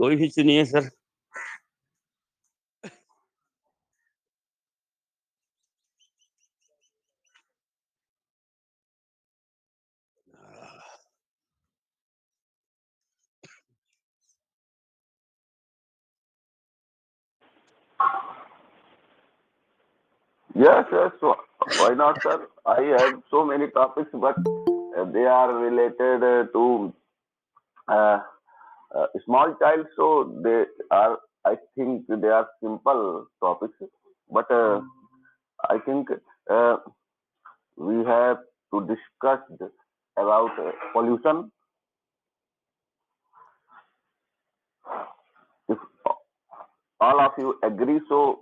कोई भी चुनिए sir. Yes, yes. Why not, sir? I have so many topics, but they are related to uh, small child, so they are. I think they are simple topics, but I think uh, we have to discuss about pollution. If all of you agree, so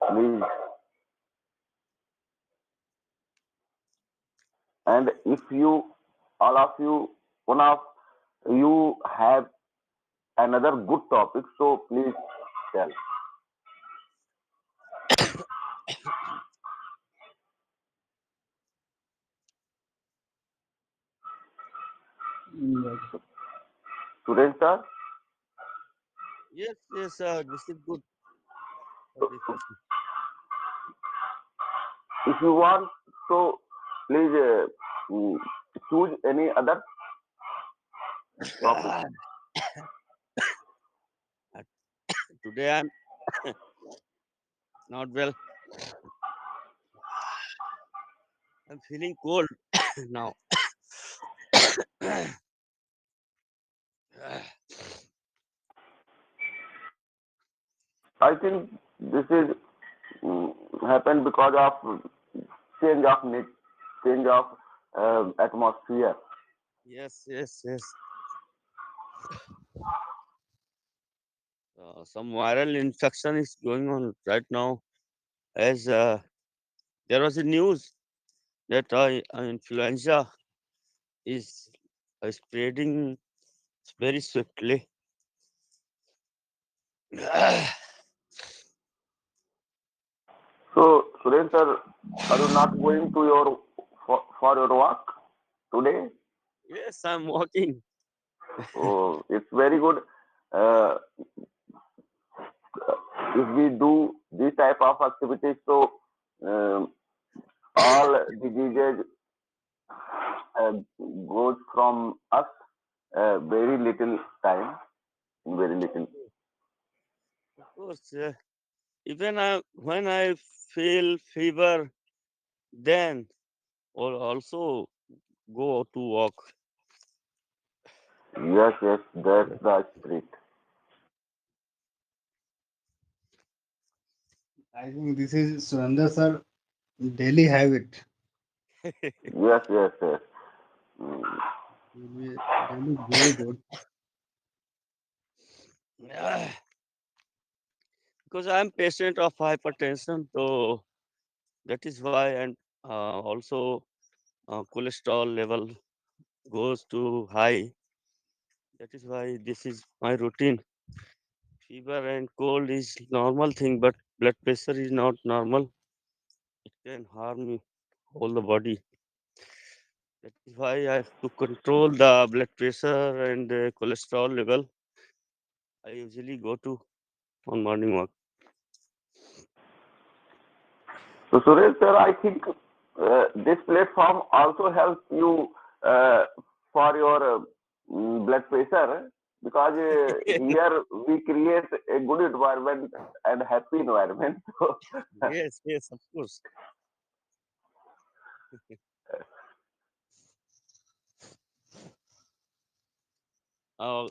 please. And if you, all of you, one of you have another good topic, so please tell. Yes. Students, sir, Yes, yes, this is good for discussion. if you want, so please mm, choose any other topic. Today I'm not well. I'm feeling cold now. I think this is mm, happened because of change of change of atmosphere. Yes, yes, yes. Some viral infection is going on right now. As there was a news that influenza is spreading very swiftly. So, Suren sir, are you not going to your for your walk today? Yes, I'm walking. Oh, it's very good. Uh, if we do this type of activities, so um, all diseases uh, goes from us very little time, very little. Of course, even when I feel fever, then or also go to walk. Yes, yes, that's the spirit. I think this is Surendra sir daily habit. Yes, yes, yes. Mm. Will be daily very good. Because I'm patient of hypertension, so that is why, and also cholesterol level goes too high. That is why this is my routine. Fever and cold is normal thing, but blood pressure is not normal. It can harm me whole the body. That is why I have to control the blood pressure and cholesterol level. I usually go to on morning walk. So, Suresh sir, I think this platform also helps you uh, for your blood pressure because here we create a good environment and happy environment. So, Yes, yes, of course. Uh,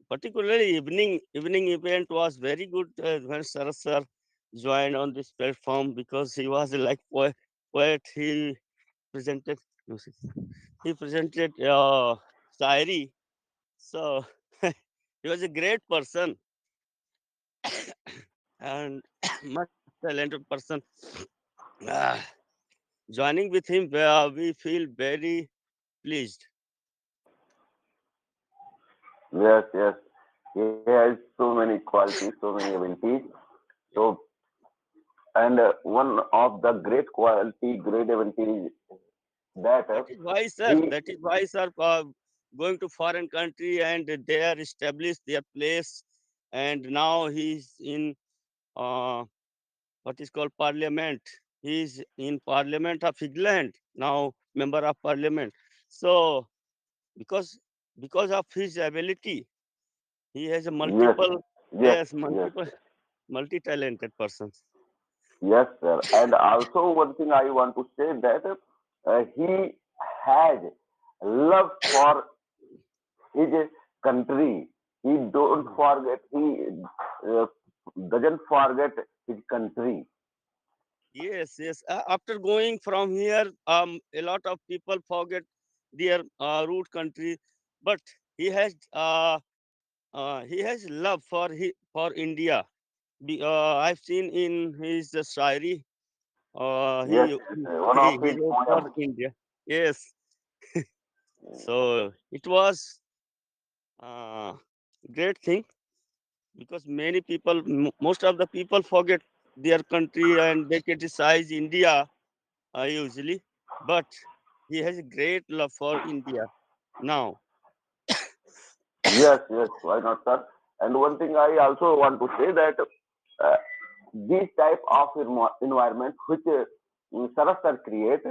Particularly evening event was very good when Saras sir joined on this platform because he was like poet. He presented no, see, he presented Sairi. So he was a great person and much talented person. Ah, joining with him, we feel very pleased. yes, yes, he has so many qualities, so many abilities. Yeah. So, and one of the great quality, great ability is that That is why, sir. he That is why, sir. going to foreign country and there establish their place. And now he's in uh, what is called parliament. He's in parliament of England now, member of parliament. So because because of his ability, he has a Yes, multiple, yes, yes, yes, multiple, yes. multi-talented persons. Yes, sir. And also one thing I want to say that he had love for his country. He don't forget. He uh, doesn't forget his country. Yes, yes. After going from here, a lot of people forget their root country, but he has he has love for India. I've seen in his shairi, Yes, yes. One of he his wrote for poems. India. Yes, so it was uh, great thing because many people, most of the people forget their country and they criticize India usually, but he has a great love for India now. Yes, yes. Why not, sir? And one thing I also want to say that uh, these type of environment which Saraf sir create,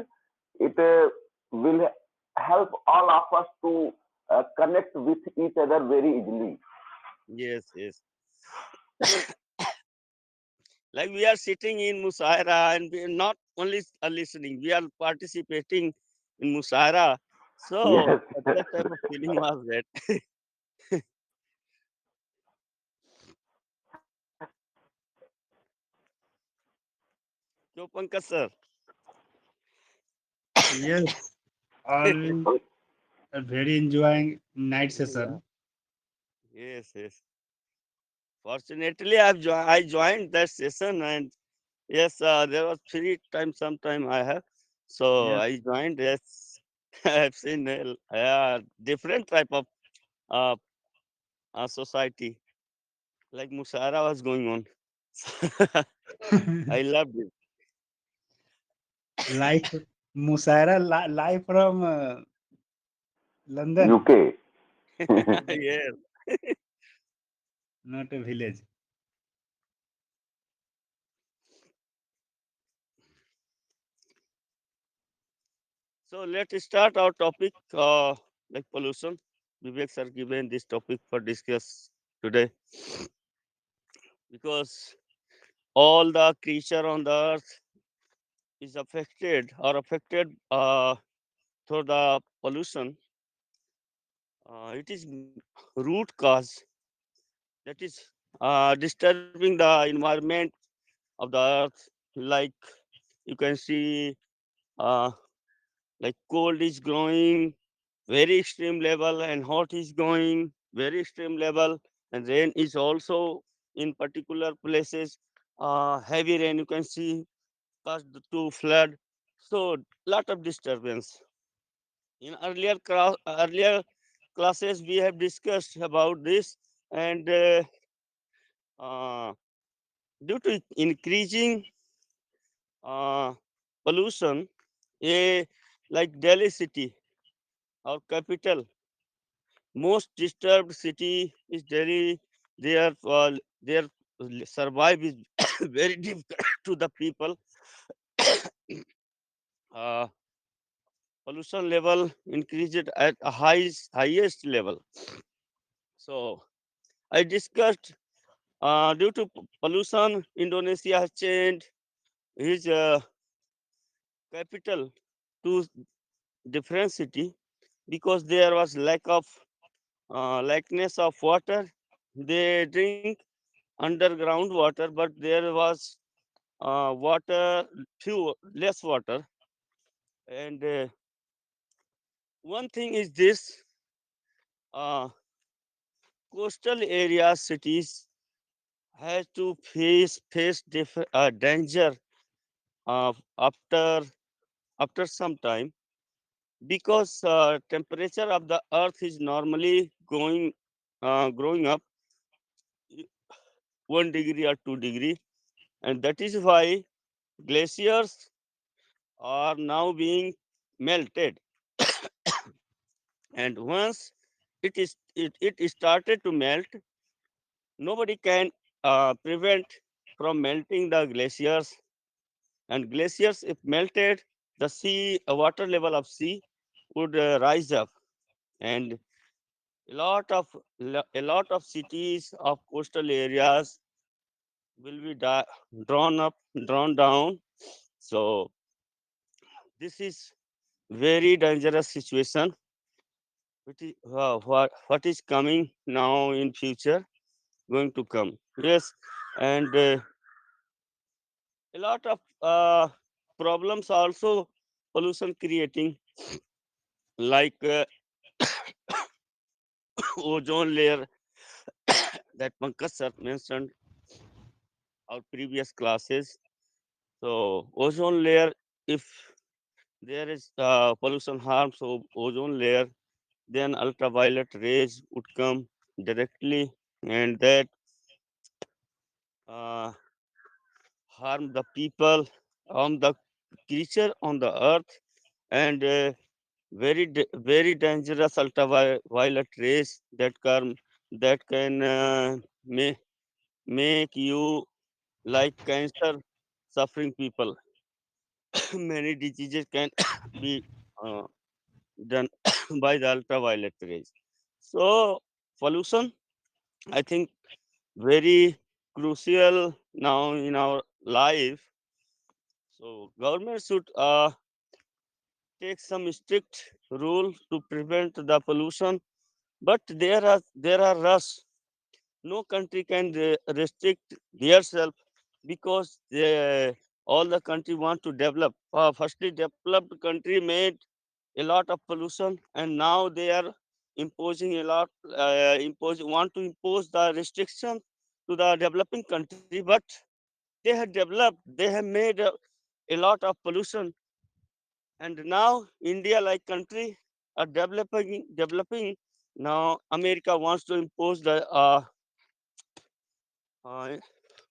it will help all of us to connect with each other very easily. Yes, yes. Like we are sitting in Musaira and we are not only listening, we are participating in Musaira. So Yes, that type of feeling was that. So Pankaj sir. Yes, all are very enjoying night Yeah. session. Yes, yes. Fortunately, I joined that session and yes, there was free time sometime I have. So Yes. I joined. Yes, I've seen different type of uh, society like Musara was going on. I loved it. Live Musaira live from London, UK. Yes. not a village. So let's start our topic like pollution. Vivek sir given this topic for discuss today because all the creature on the earth is affected through the pollution. It is root cause that is disturbing the environment of the earth. Like you can see, uh, like cold is growing very extreme level and hot is going very extreme level, and rain is also in particular places. Heavy rain you can see caused to flood. So lot of disturbance. In earlier classes, we have discussed about this, and uh, due to increasing uh, pollution, a like Delhi city, our capital, most disturbed city is Delhi. Their their survive is very difficult to the people. Uh, Pollution level increased at a highest level. So I discussed due to pollution, Indonesia has changed his capital to different city because there was lackness of water. They drink underground water, but there was water few less water. And one thing is this: uh, coastal areas, cities has to face danger after some time because temperature of the earth is normally growing up 1 degree or 2 degree, and that is why glaciers are now being melted, And once it started to melt, nobody can prevent from melting the glaciers. And glaciers, if melted, the sea water level of sea would rise up, and a lot of cities of coastal areas will be drawn up, drawn down. So this is very dangerous situation. What is coming now in future going to come? Yes, and a lot of problems also pollution creating, like ozone layer that Pankaj sir mentioned our previous classes. So ozone layer, if there is pollution harm, so ozone layer, then ultraviolet rays would come directly, and that uh, harm the people, harm the creature on the earth, and very dangerous ultraviolet rays that can make you like cancer suffering people. Many diseases can be uh, done by the ultraviolet rays. So pollution, I think, very crucial now in our life. So government should take some strict rule to prevent the pollution. But there are rush. No country can restrict themselves because all the country want to develop. Firstly, developed country made a lot of pollution, and now they are imposing a lot. Want to impose the restriction to the developing country, but they have developed. They have made a lot of pollution, and now India, like country, are developing. Now America wants to impose the uh,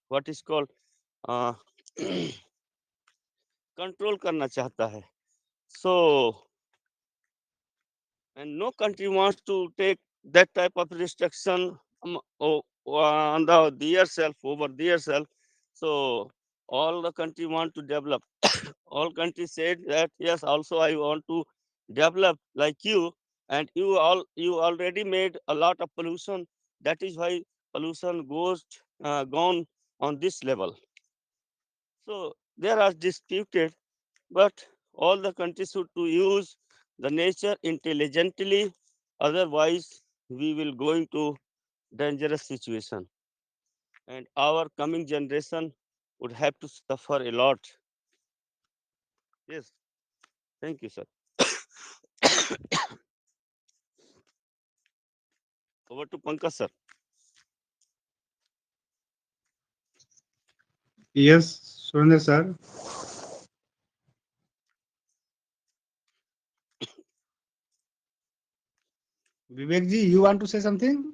what is called uh, control करना चाहता है. So and no country wants to take that type of restriction on their self over their self. So all the country want to develop. All countries said that yes, also I want to develop like you, and you already made a lot of pollution. That is why pollution goes gone on this level. So there are disputed, but all the countries should to use the nature intelligently. Otherwise, we will go into dangerous situation, and our coming generation would have to suffer a lot. Yes, thank you, sir. Over to Pankaj, sir. Yes, Surendra sir. Vivek ji, you want to say something?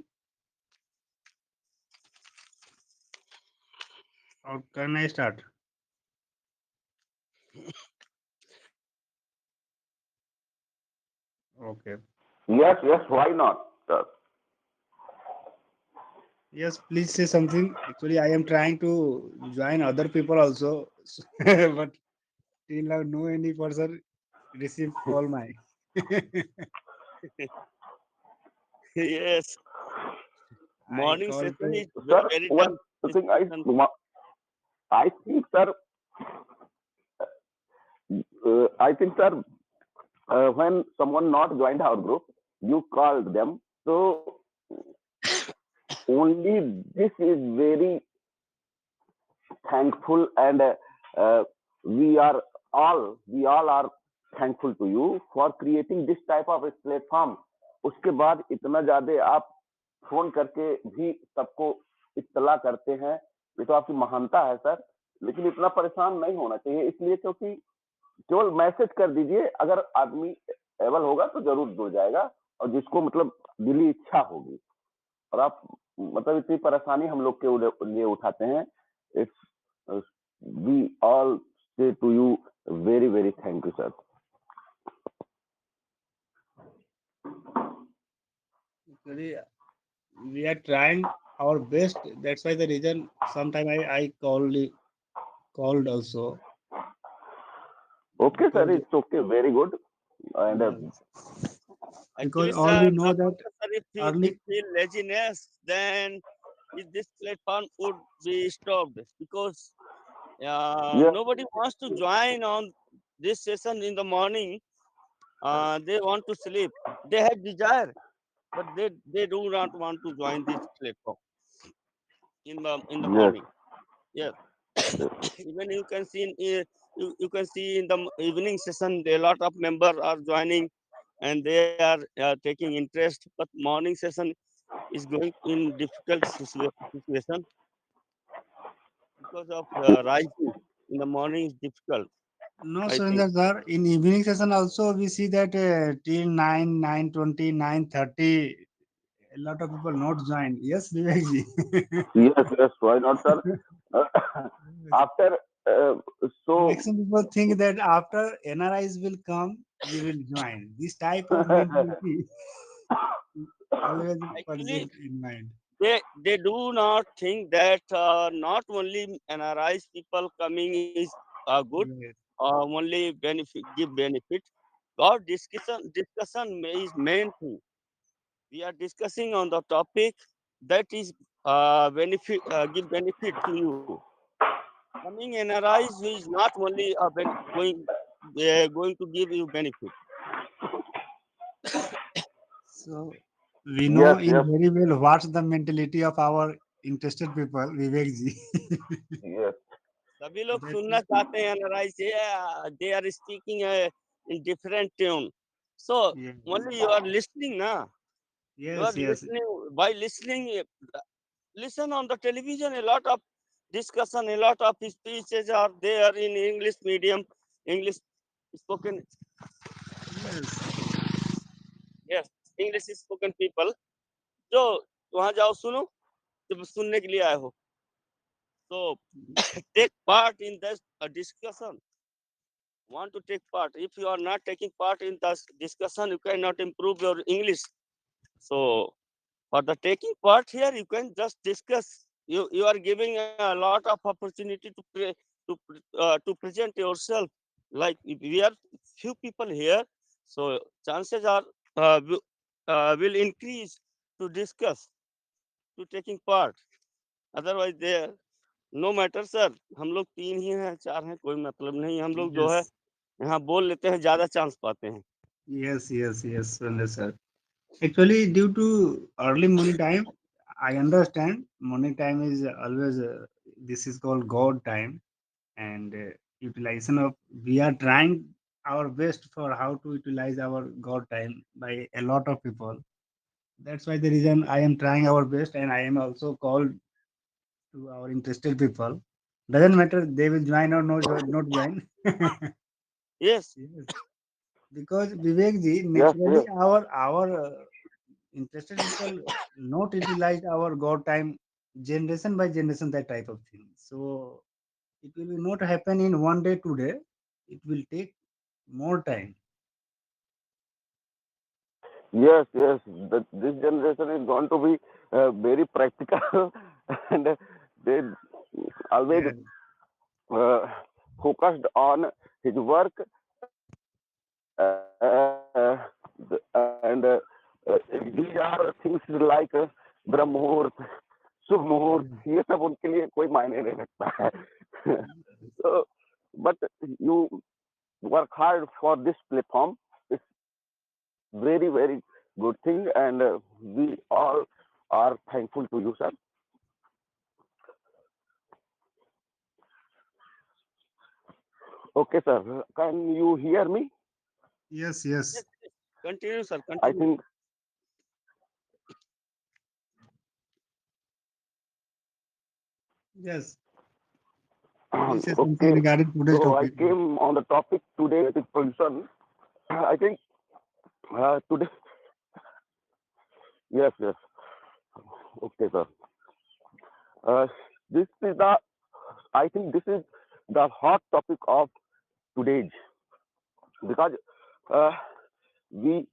Or can I start? Okay. Yes, yes, why not? Yes, please say something. Actually, I am trying to join other people also, but till now, no any person receive call my. Yes, I morning call session to is Sir, very one tough thing session. sir, I think, sir, when someone not joined our group, you called them. So only this is very thankful, and uh, we are we all are thankful to you for creating this type of platform. उसके बाद इतना ज्यादा आप phone करके भी सबको इत्तला करते हैं, ये तो आपकी महानता है सर. लेकिन इतना परेशान नहीं होना चाहिए, इसलिए क्योंकि केवल मैसेज कर दीजिए, अगर आदमी एबल होगा तो जरूर जुड़ जाएगा, और जिसको मतलब दिली इच्छा होगी. और आप मतलब इतनी परेशानी हम लोग के लिए उठाते हैं. It's we all say to you very very thank you sir. Actually, we are trying our best. That's why the reason sometime I called also Okay, sir, because it's okay, very good. And yes, because Actually, all sir, we know that also, sir, if you early. feel laziness, then this platform would be stopped because yes, nobody wants to join on this session in the morning. They want to sleep. They have desire, but they do not want to join this platform in the yes, morning. Yes, even you can see you can see in the evening session a lot of members are joining and they are taking interest. But morning session is going in difficult situation because of rising in the morning is difficult. No, I Surinder think. sir. In evening session also we see that till 9, 9:20, 9:30, a lot of people not join. Yes, Vivekji. yes, yes. Why not, sir? Yes. After so Maximum people think that after NRIs will come, we will join. This type of mentality always Actually, present in mind. they do not think that not only NRIs people coming is good, Yes. only benefit give benefit. God discussion is main thing. We are discussing on the topic that is benefit give benefit to you. Coming NRIs is not only going to give you benefit. So we know yes, in yes, very well what's the mentality of our interested people, Vivekji. yes, सभी लोग That's सुनना why. चाहते हैं NRI से they are speaking in different tune. So Yes. only you are listening, na? You are Yes, yes, listening. By listening, listen on the television. A lot of discussion, a lot of speeches are there in English medium, English spoken. yes, Yes, English spoken people. जो वहाँ जाओ सुनो जब सुनने के लिए आए हो. So take part in this discussion. Want to take part. If you are not taking part in this discussion, you cannot improve your English. So for the taking part here, you can just discuss. You are giving a lot of opportunity to present yourself. Like if we are few people here, so chances are will increase to discuss to taking part. Otherwise, there no matter sir. हम लोग तीन ही हैं चार हैं कोई मतलब नहीं. हम लोग जो है yes, यहाँ बोल लेते हैं, ज्यादा चांस पाते हैं. yes, Surinder sir. Actually, due to early morning time, I understand morning time is always this is called God time, and utilization of we are trying our best for how to utilize our God time by a lot of people. That's why the reason I am trying our best, and I am also called to our interested people. Doesn't matter they will join or not join. Yes, Yes, because Vivek ji, yes, naturally yes. our interested people not utilize our God time generation by generation that type of thing. So it will be not happen in one day, 2 day. It will take more time. Yes, yes. This generation is going to be very practical, and they always Yes, uh, focused on his work, and these are things like ब्रह्म मुहूर्त शुभ मुहूर्त yes, ये सब उनके लिए कोई मायने नहीं रखता है. yes, So, but you work hard for this platform. It's very, very good thing, and we all are thankful to you, sir. Okay, sir. Can you hear me? yes, yes, yes, yes. Continue, sir. I Continue. think yes. Please say something okay. regarding today's So I topic. came on the topic today with pollution. I think today, yes, yes. Okay, sir. Uh, this is the, I think this is the hot topic of today's, because uh, we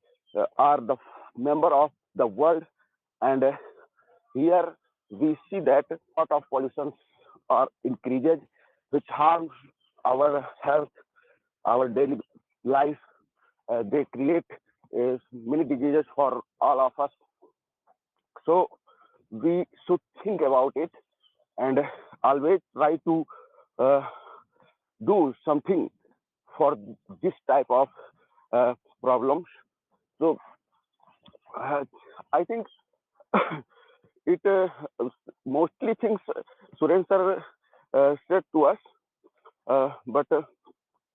are the member of the world And here we see that lot of pollutions are increases, which harms our health, our daily life. They create many diseases for all of us. So we should think about it and always try to uh, do something for this type of uh, problems. So uh, I think it mostly things Suren sir said to us, but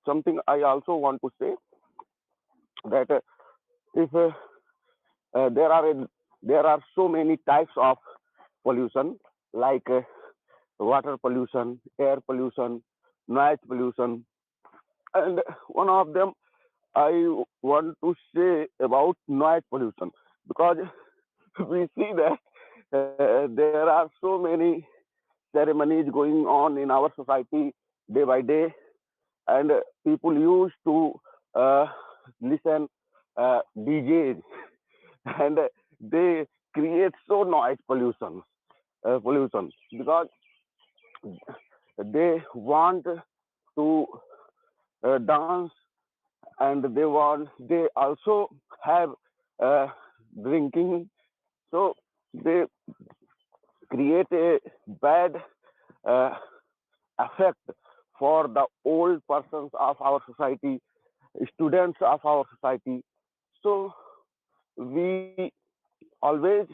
something I also want to say that if there are so many types of pollution like water pollution, air pollution, noise pollution, and one of them I want to say about noise pollution because we see that there are so many ceremonies going on in our society day by day, and people used to uh, listen DJs, and they create so noise pollution because they want to dance, and they also have uh, drinking, so they create a bad uh, effect for the old persons of our society, students of our society. So we always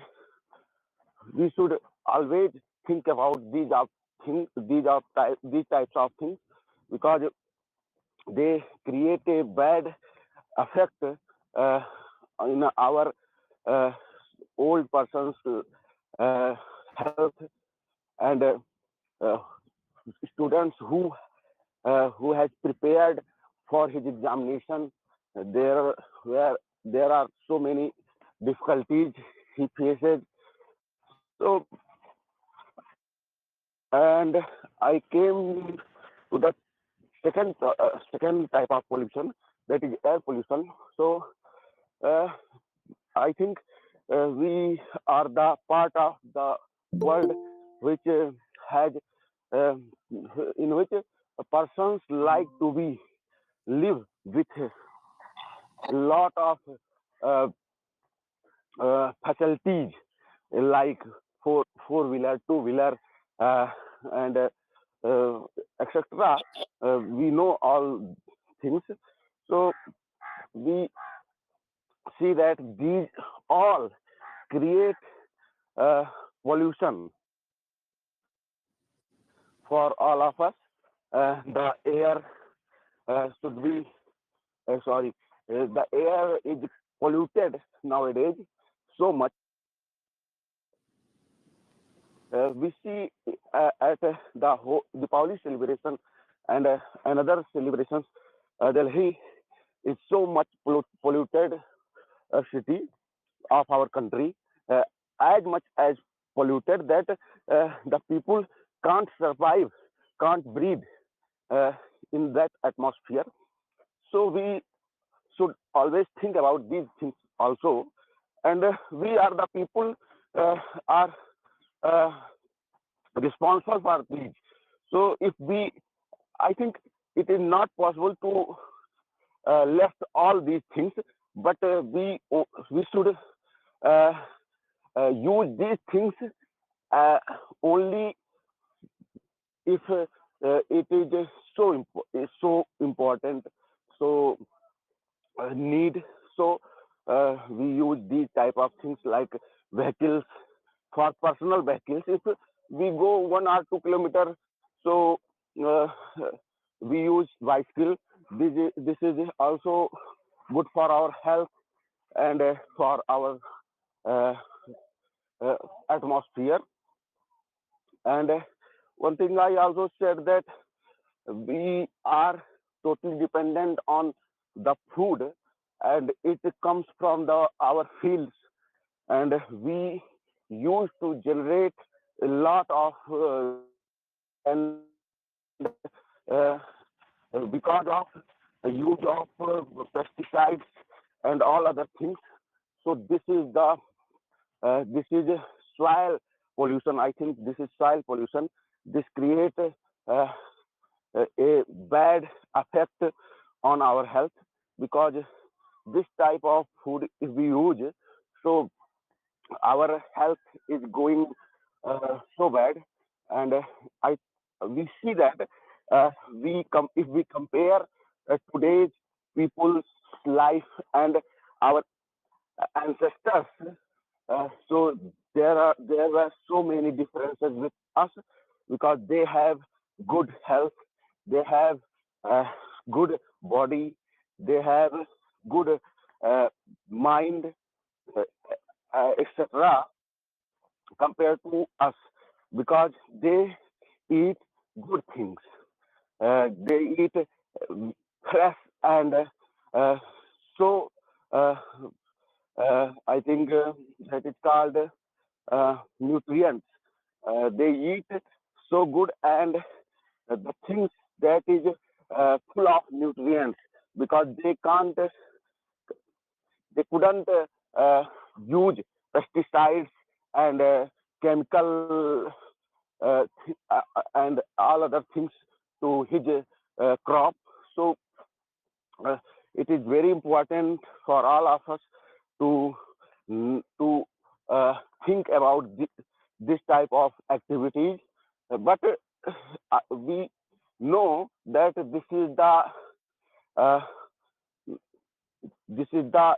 we should always think about these types of things because they create a bad effect in our uh, old person's health, and uh, students who has prepared for his examination, there where there are so many difficulties he faces. So and I came to the second type of pollution, that is air pollution. So uh, I think we are the part of the world which has uh, in which persons like to be live with a lot of uh, facilities like four wheeler, two-wheeler, uh, and etc. We know all things. So we see that these all create uh, pollution for all of us. The air should be sorry, the air is polluted nowadays so much. We see at Deepavali celebration and another celebrations, Delhi is so much polluted city of our country, uh, as much as polluted that the people can't survive, can't breathe uh, in that atmosphere. So we should always think about these things also, and we are the people uh, are uh, responsible for these. So if we, I think it is not possible to left all these things, but we should uh, use these things uh, only if it is so important, so need. So we use these type of things like vehicles, for personal vehicles. If we go 1 or 2 kilometers, so uh, we use bicycle. This is also good for our health and for our uh, uh, atmosphere. And one thing I also said that we are totally dependent on the food, and it comes from the our fields, and we used to generate a lot of and because of the use of pesticides and all other things. So this is the This is soil pollution. I think this is soil pollution. This creates a bad effect on our health because this type of food if we use, so our health is going so bad, and I we see that if we compare today's people's life and our ancestors, so there were so many differences with us because they have good health, they have uh, good body, they have good uh, mind, uh, etc. compared to us because they eat good things. They eat fresh and uh, so uh, I think that is called nutrients. They eat so good and the things that is full of nutrients because they couldn't use pesticides and chemical and all other things to his crop. So uh, it is very important for all of us to to think about this type of activities. But we know that uh, this is the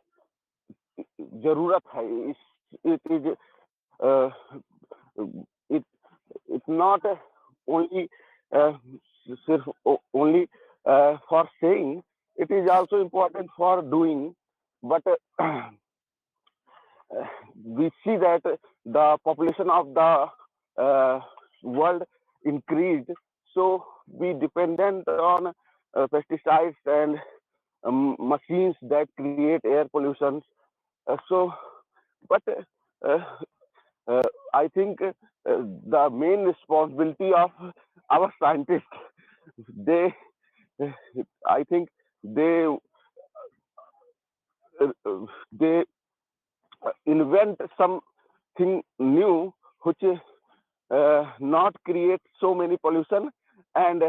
जरूरत है it is it it's not only uh, सिर्फ only for saying, it is also important for doing, but we see that the population of the world increased, so we dependent on pesticides and machines that create air pollution. So, but uh, I think the main responsibility of our scientists, they, I think they they invent something new which not create so many pollution, and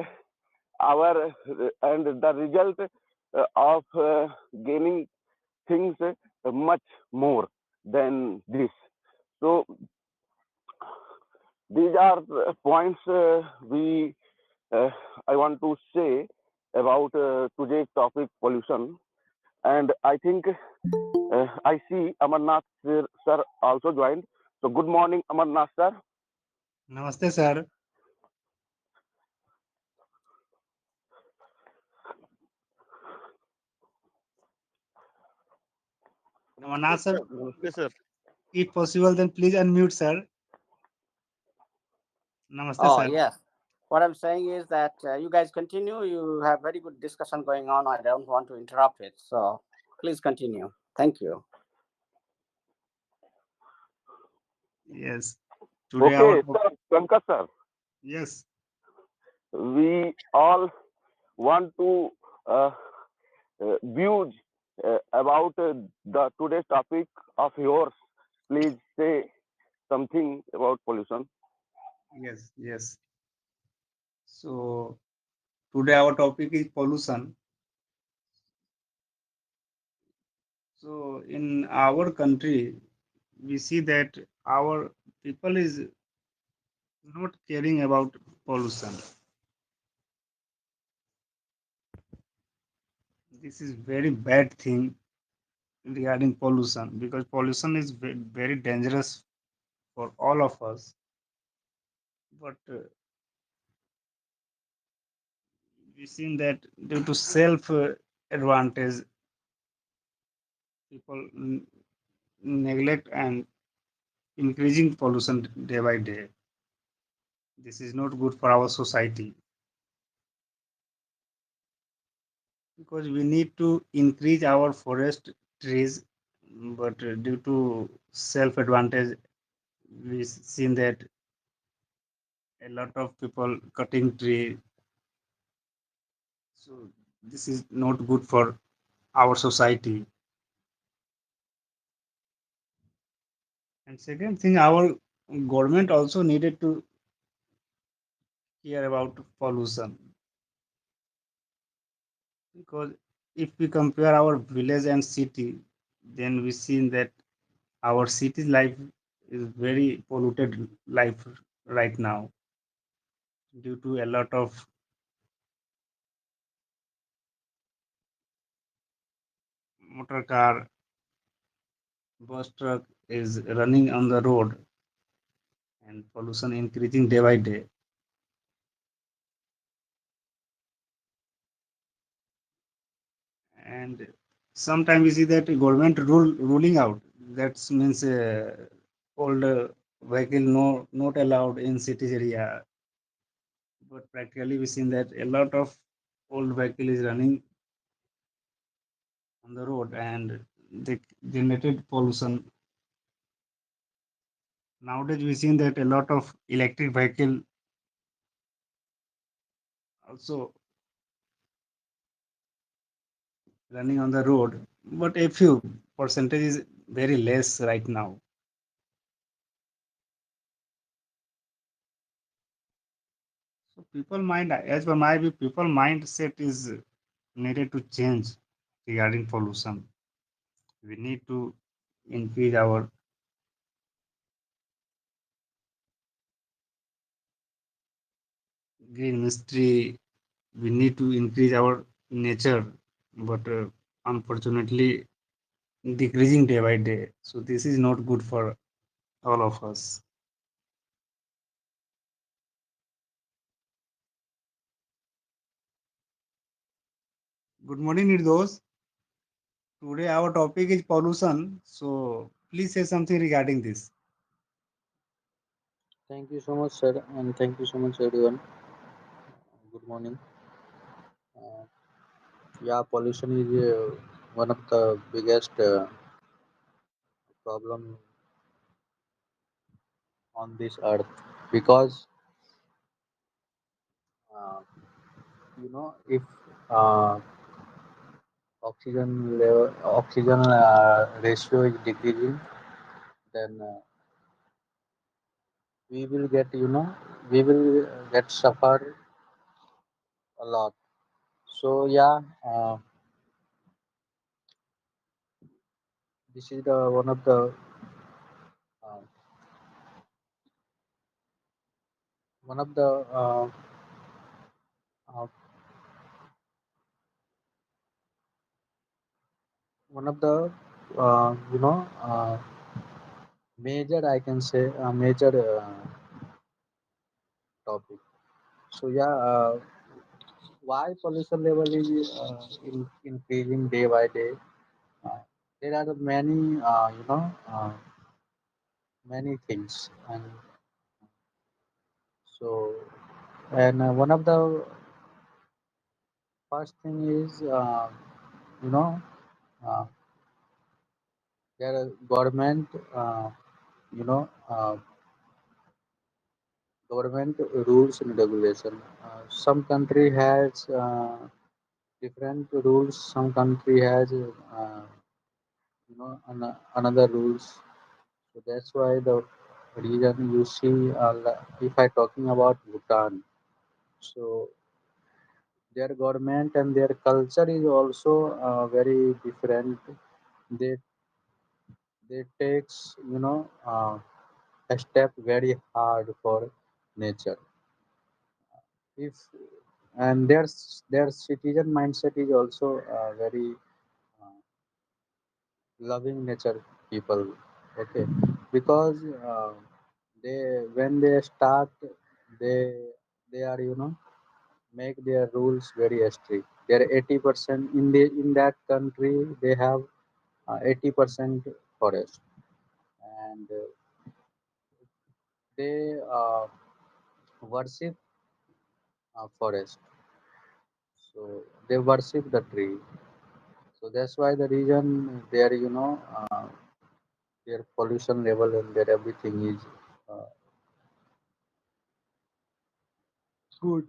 and the result of gaining things much more than this. So these are points we I want to say about today's topic pollution, and I think I see Amarnath sir also joined. So good morning, Amarnath sir. Namaste, sir. Namaste, Amarnath, sir. sir, Namaste, sir. if possible, then please unmute, sir. Namaste, Oh, sir. yes. What I'm saying is that you guys continue. You have very good discussion going on. I don't want to interrupt it. So please continue. Thank you. Yes. Today our Okay, top, sir, Pankaj sir, yes. we all want to uh, view about the today's topic of yours. Please say something about pollution. Yes, yes. So today our topic is pollution. So in our country, we see that our people is not caring about pollution. This is very bad thing regarding pollution because pollution is very dangerous for all of us. But we seen that due to self advantage, people neglect and increasing pollution day by day. This is not good for our society because we need to increase our forest trees, but due to self advantage, we've seen that a lot of people cutting tree. So this is not good for our society. And second thing, our government also needed to care about pollution, because if we compare our village and city, then we see that our city life is very polluted life right now, due to a lot of motor car, bus truck is running on the road, and pollution increasing day by day. And sometimes we see that government ruling out, that means old vehicle not allowed in cities area, but practically we seen that a lot of old vehicle is running on the road, and they generated pollution. Nowadays we seen that a lot of electric vehicle also running on the road, but a few percentage is very less right now. So people mind, as per my view, people mindset is needed to change regarding pollution. We need to increase our green mystery. We need to increase our nature, but unfortunately decreasing day by day. So this is not good for all of us. Good morning, Nirdos. Today our topic is pollution. So please say something regarding this. Thank you so much, sir, and thank you so much, everyone. Good morning. Uh, yeah, pollution is one of the biggest problem on this earth because uh, if uh, oxygen ratio is decreasing, then we will get we will get suffer a lot. So yeah, this is the one of the uh, one of the uh, one of the major, I can say, major topic. So yeah, why pollution level is increasing day by day? Uh, there are many many things, and so and one of the first thing is you know uh, there are government you know uh, government rules and regulation. Some country has different rules. Some country has another rules. So that's why the reason you see, if I talking about Bhutan, so their government and their culture is also very different. They they takes a step very hard for nature. If and their citizen mindset is also very uh, loving nature people. Okay, because they when they start, they they are make their rules very strict. They're 80% in that country. They have 80% forest, and they worship forest. So they worship the tree. So that's why the reason their their pollution level and their everything is uh, good.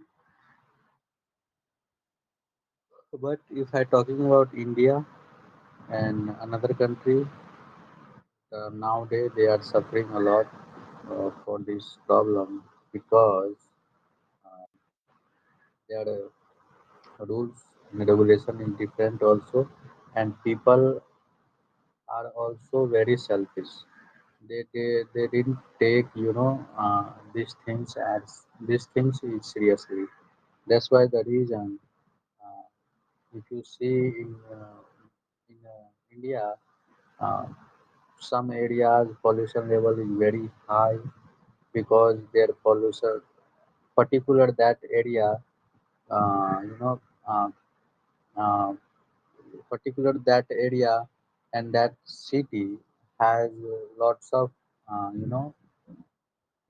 But if I talking about India and another country, Nowadays they are suffering a lot for this problem because uh, their rules and regulation is different also, and people are also very selfish. They didn't take these things as these things is seriously. That's why the reason, uh, if you see in India, uh, some areas pollution level is very high because their pollution, particular that area, uh, you know, uh, uh, particular that area and that city has lots of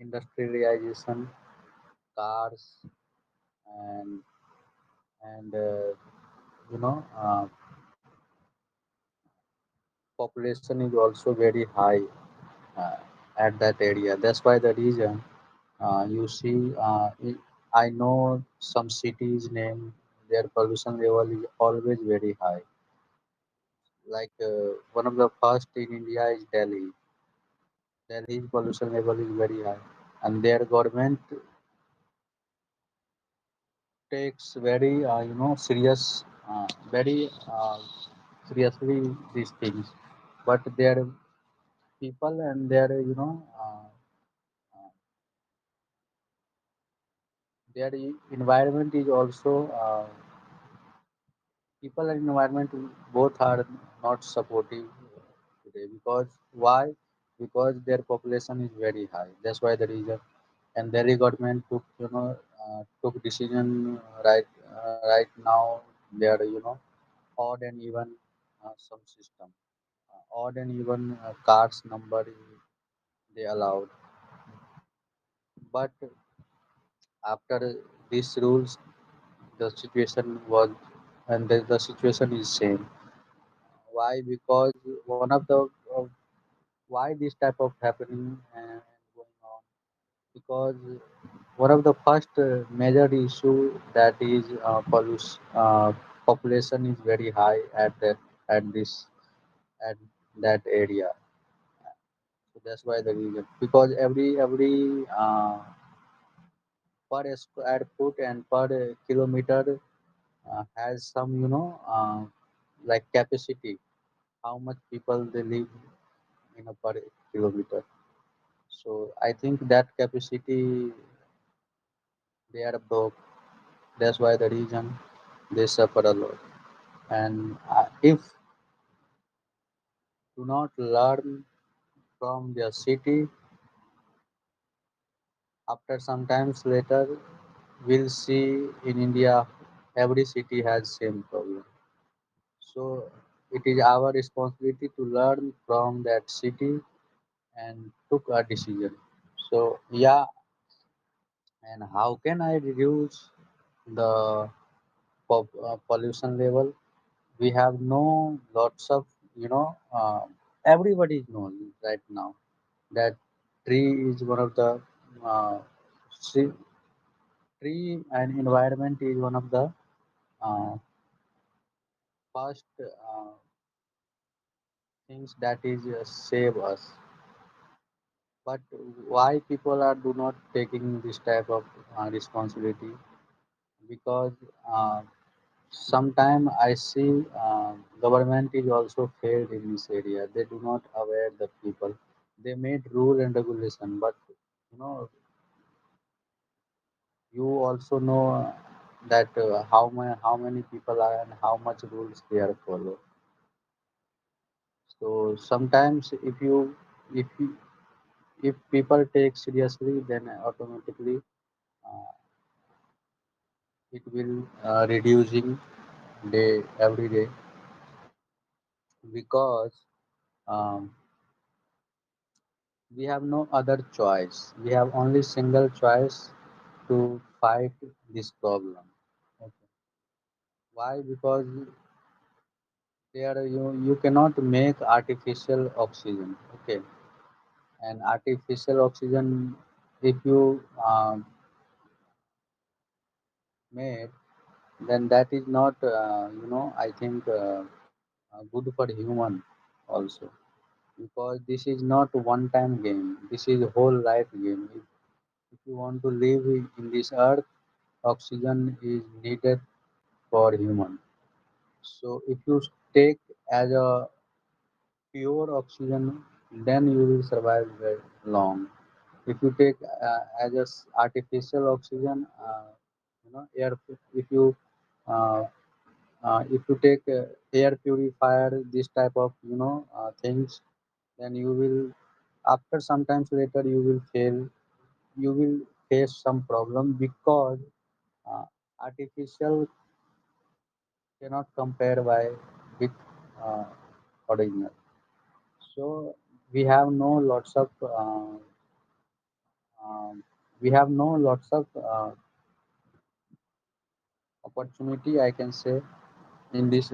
industrialization, cars, and and you know population is also very high uh, at that area. That's why the reason you see, I know some cities name, their pollution level is always very high. Like one of the first in India is Delhi. Delhi's pollution level is very high, and their government takes very very seriously these things. But their people and their their environment is also people and environment both are not supportive today. Because why? Because their population is very high. That's why the reason. And Delhi government took decision right now. They are odd and even some system, odd and even cars number they allowed. But after these rules, the situation was, and the situation is same. Why? Because one of the why this type of happening and going on, because one of the first major issue that is population is very high at this at that area. So that's why the reason. Because every per square foot and per kilometer has some like capacity, how much people they live in a per kilometer. So I think that capacity they are broke. That's why the reason they suffer a lot. And if do not learn from their city, after some times later, we'll see in India every city has same problem. So it is our responsibility to learn from that city and took a decision. So yeah, and how can I reduce the pollution level? We have no lots of everybody knows right now that tree is one of the uh, se- tree and environment is one of the uh, first things that is save us. But why people are do not taking this type of responsibility? Because sometime I see government is also failed in this area. They do not aware the people. They made rule and regulation, but you know you also know that how many people are and how much rules they are follow. So sometimes if you if people take seriously, then automatically uh, it will reducing day every day. Because um, we have no other choice. We have only single choice to fight this problem. Okay. Why? Because there you cannot make artificial oxygen. Okay, and artificial oxygen, if you made, then that is not I think good for human also. because this is not one time game. This is whole life game. If you want to live in this earth, oxygen is needed for human. So if you take as a pure oxygen, then you will survive very long. If you take as a artificial oxygen, air, if you uh, if you take air purifier, this type of things, then you will, after sometimes later, you will fail, you will face some problem because uh, artificial cannot compare by with uh, original. So we have no lots of um, we have no lots of opportunity, I can say, in this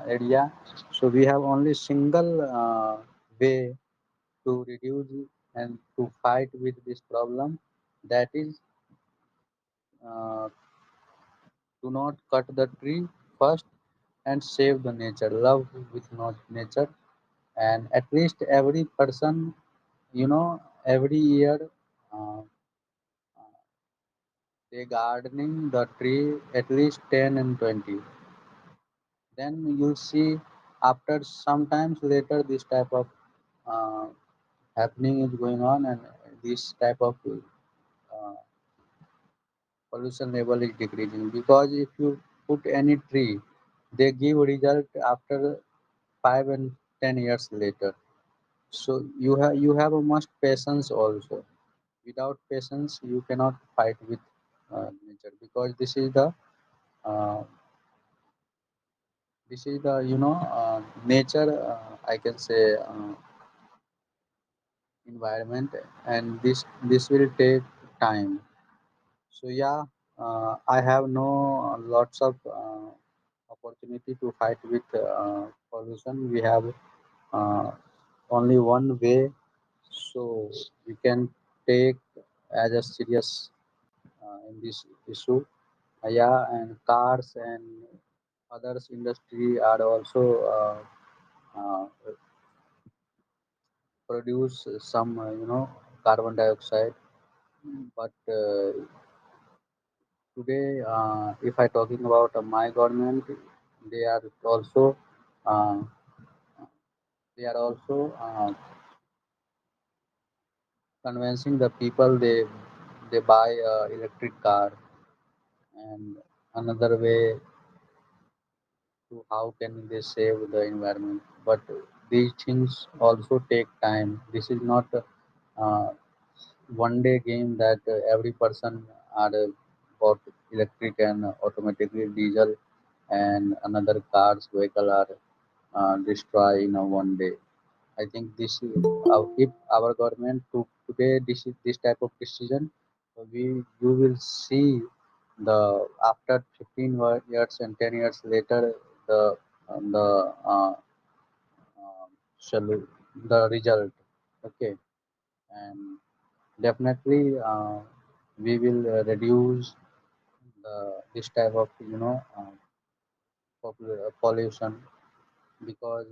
area. So we have only single way to reduce and to fight with this problem, that is, uh, do not cut the tree first and save the nature, love with not nature. And at least every person, every year, uh, they gardening the tree at least 10 and 20, then you'll see after sometimes later this type of uh, happening is going on, and this type of pollution level is decreasing, because if you put any tree, they give result after 5 and 10 years later. So you have a much patience also. Without patience you cannot fight with nature, because uh, this is the nature, I can say, environment, and this will take time. So yeah, I have no lots of opportunity to fight with pollution. We have uh, only one way, so we can take as a serious in this issue. Yeah, and cars and others industry are also uh, produce some carbon dioxide. But today, if I talking about my government, they are also uh, they are also convincing the people, they buy electric car, and another way to how can they save the environment. But these things also take time. This is not uh, one day game that every person are bought electric and automatically diesel, and another cars vehicle are destroy in a one day. I think this is, if our government took today this type of decision, we you will see the after 15 years and 10 years later, the the uh, the result. Okay, and definitely we will reduce this type of pollution, because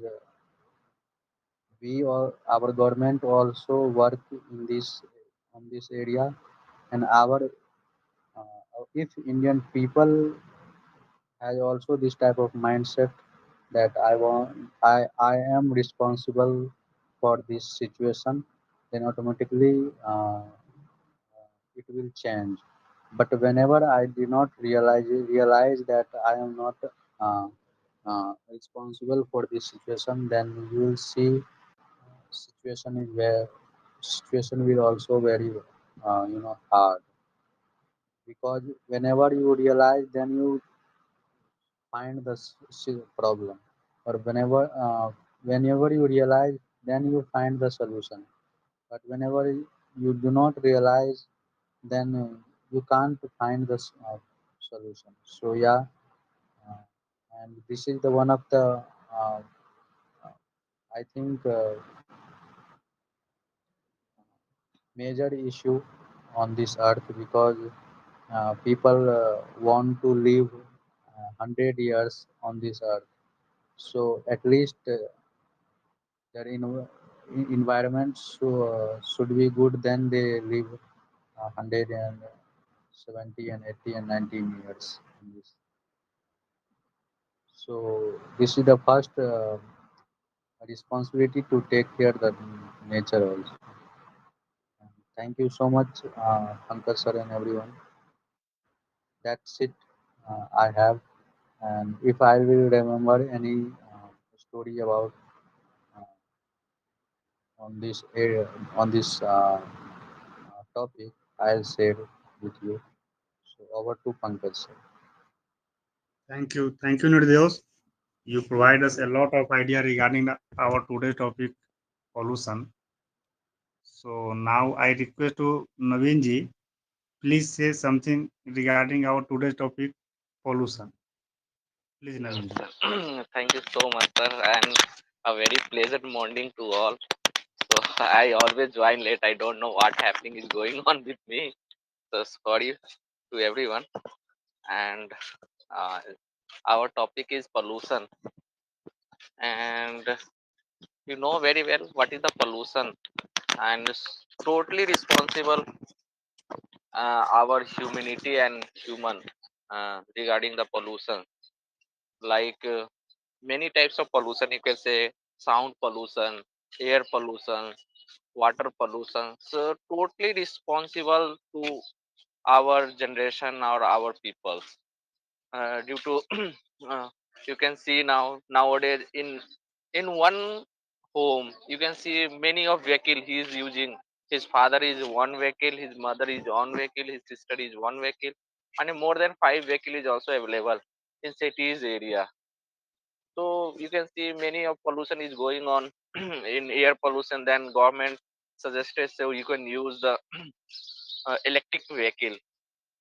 we all our government also work in this area, and our if Indian people has also this type of mindset that I am responsible for this situation, then automatically it will change. But whenever I do not realize that I am not uh, responsible for this situation, then you will see situation will also very hard, because whenever you realize, then you find the problem, or whenever you realize, then you find the solution. But whenever you do not realize, then you can't find the solution. So yeah, uh, and this is the one of the uh, I think major issue on this earth, because people want to live 100 years on this earth. So at least there in environment should be good, then they live 170 and 80 and 19 years in this. So this is the first responsibility to take care the nature also. And thank you so much, Pankaj sir and everyone. That's it I have. And if I will remember any story about uh, on this area, on this topic, I'll share with you. So over to Pankaj sir. Thank you, Nirdeos. You provide us a lot of idea regarding our today's topic, pollution. So now I request to Naveen ji, please say something regarding our today's topic, pollution. Please, Yes, Naveen ji. sir. Thank you so much, sir, and a very pleasant morning to all. So I always join late. I don't know what happening is going on with me. So sorry to everyone. And uh, our topic is pollution, and you know very well what is the pollution, and it's totally responsible our humanity and human regarding the pollution. Like many types of pollution, you can say sound pollution, air pollution, water pollution, so totally responsible to our generation or our people due to uh, you can see nowadays in one home you can see many of vehicle he is using. His father is one vehicle, his mother is one vehicle, his sister is one vehicle, and more than five vehicle is also available in cities area. So you can see many of pollution is going on in air pollution. Then government suggested so you can use the electric vehicle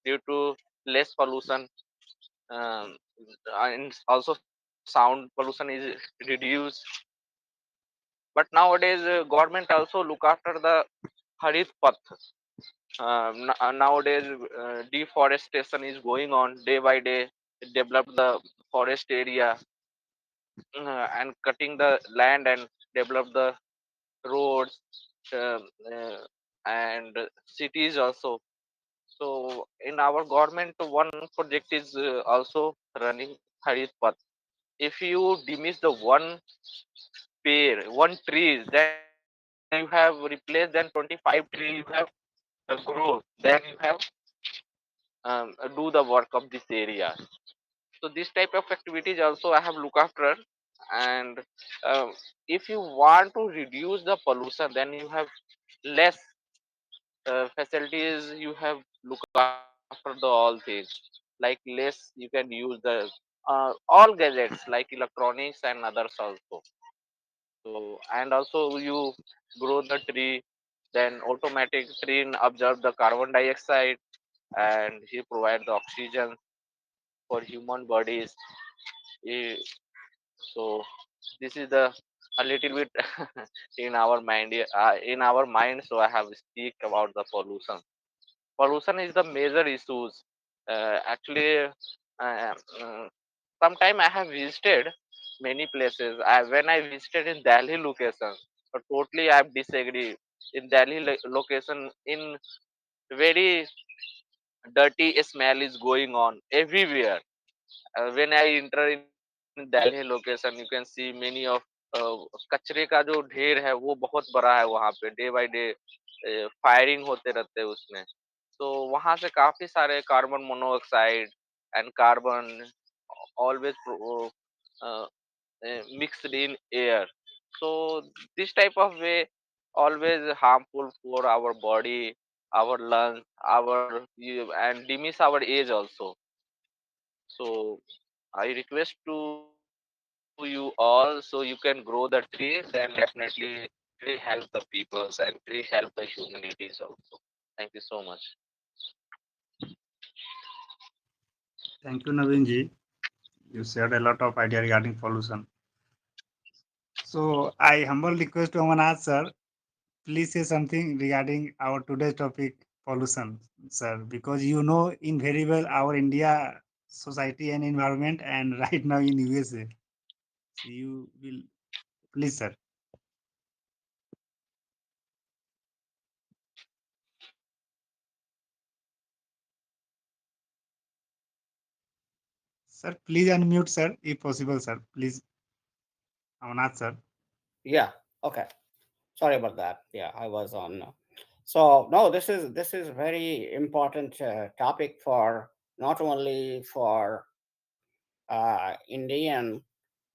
due to less pollution, um, and also sound pollution is reduced. But nowadays government also look after the harit path. Nowadays deforestation is going on day by day. Develop the forest area and cutting the land and develop the roads, um, uh, and cities also. So in our government, one project is also running Harit Path. If you diminish the one pair, one tree, then you have replaced then 25 tree. You have grow. Then you have do the work of this area. So this type of activities also I have look after. And um, if you want to reduce the pollution, then you have less facilities. You have look after the all things, like less you can use the all gadgets like electronics and others also. So and also you grow the tree, then automatic tree absorb the carbon dioxide and he provide the oxygen for human bodies. Eh, so this is the a little bit in our mind, in our mind. So I have speak about the pollution. Pollution is the major issues. Actually, sometime I have visited many places. When I visited in Delhi location, totally I have disagree. In Delhi location, in very dirty smell is going on everywhere. When I enter in Delhi location, you can see many of कचरे का जो ढेर है वो बहुत बड़ा है वहाँ पे डे बाय डे फायरिंग होते रहते हैं उसमें. तो वहाँ से काफी सारे carbon monoxide and carbon always mixed in air. So this type of way always harmful for our body, our lungs, our and diminish our age also. So I request to you all so you can grow the trees and definitely tree help the peoples and tree help the humanities also. Thank you so much. Thank you, Naveen ji. You shared a lot of idea regarding pollution. So I humble request to Amarnath sir, please say something regarding our today's topic, pollution, sir, because you know in very well our India society and environment and right now in USA. So you will please, sir. Sir, please unmute, sir, if possible, sir. Please, Amarnath, sir. Yeah. Okay. Sorry about that. Yeah, I was on. So no, this is very important topic for not only for Indian,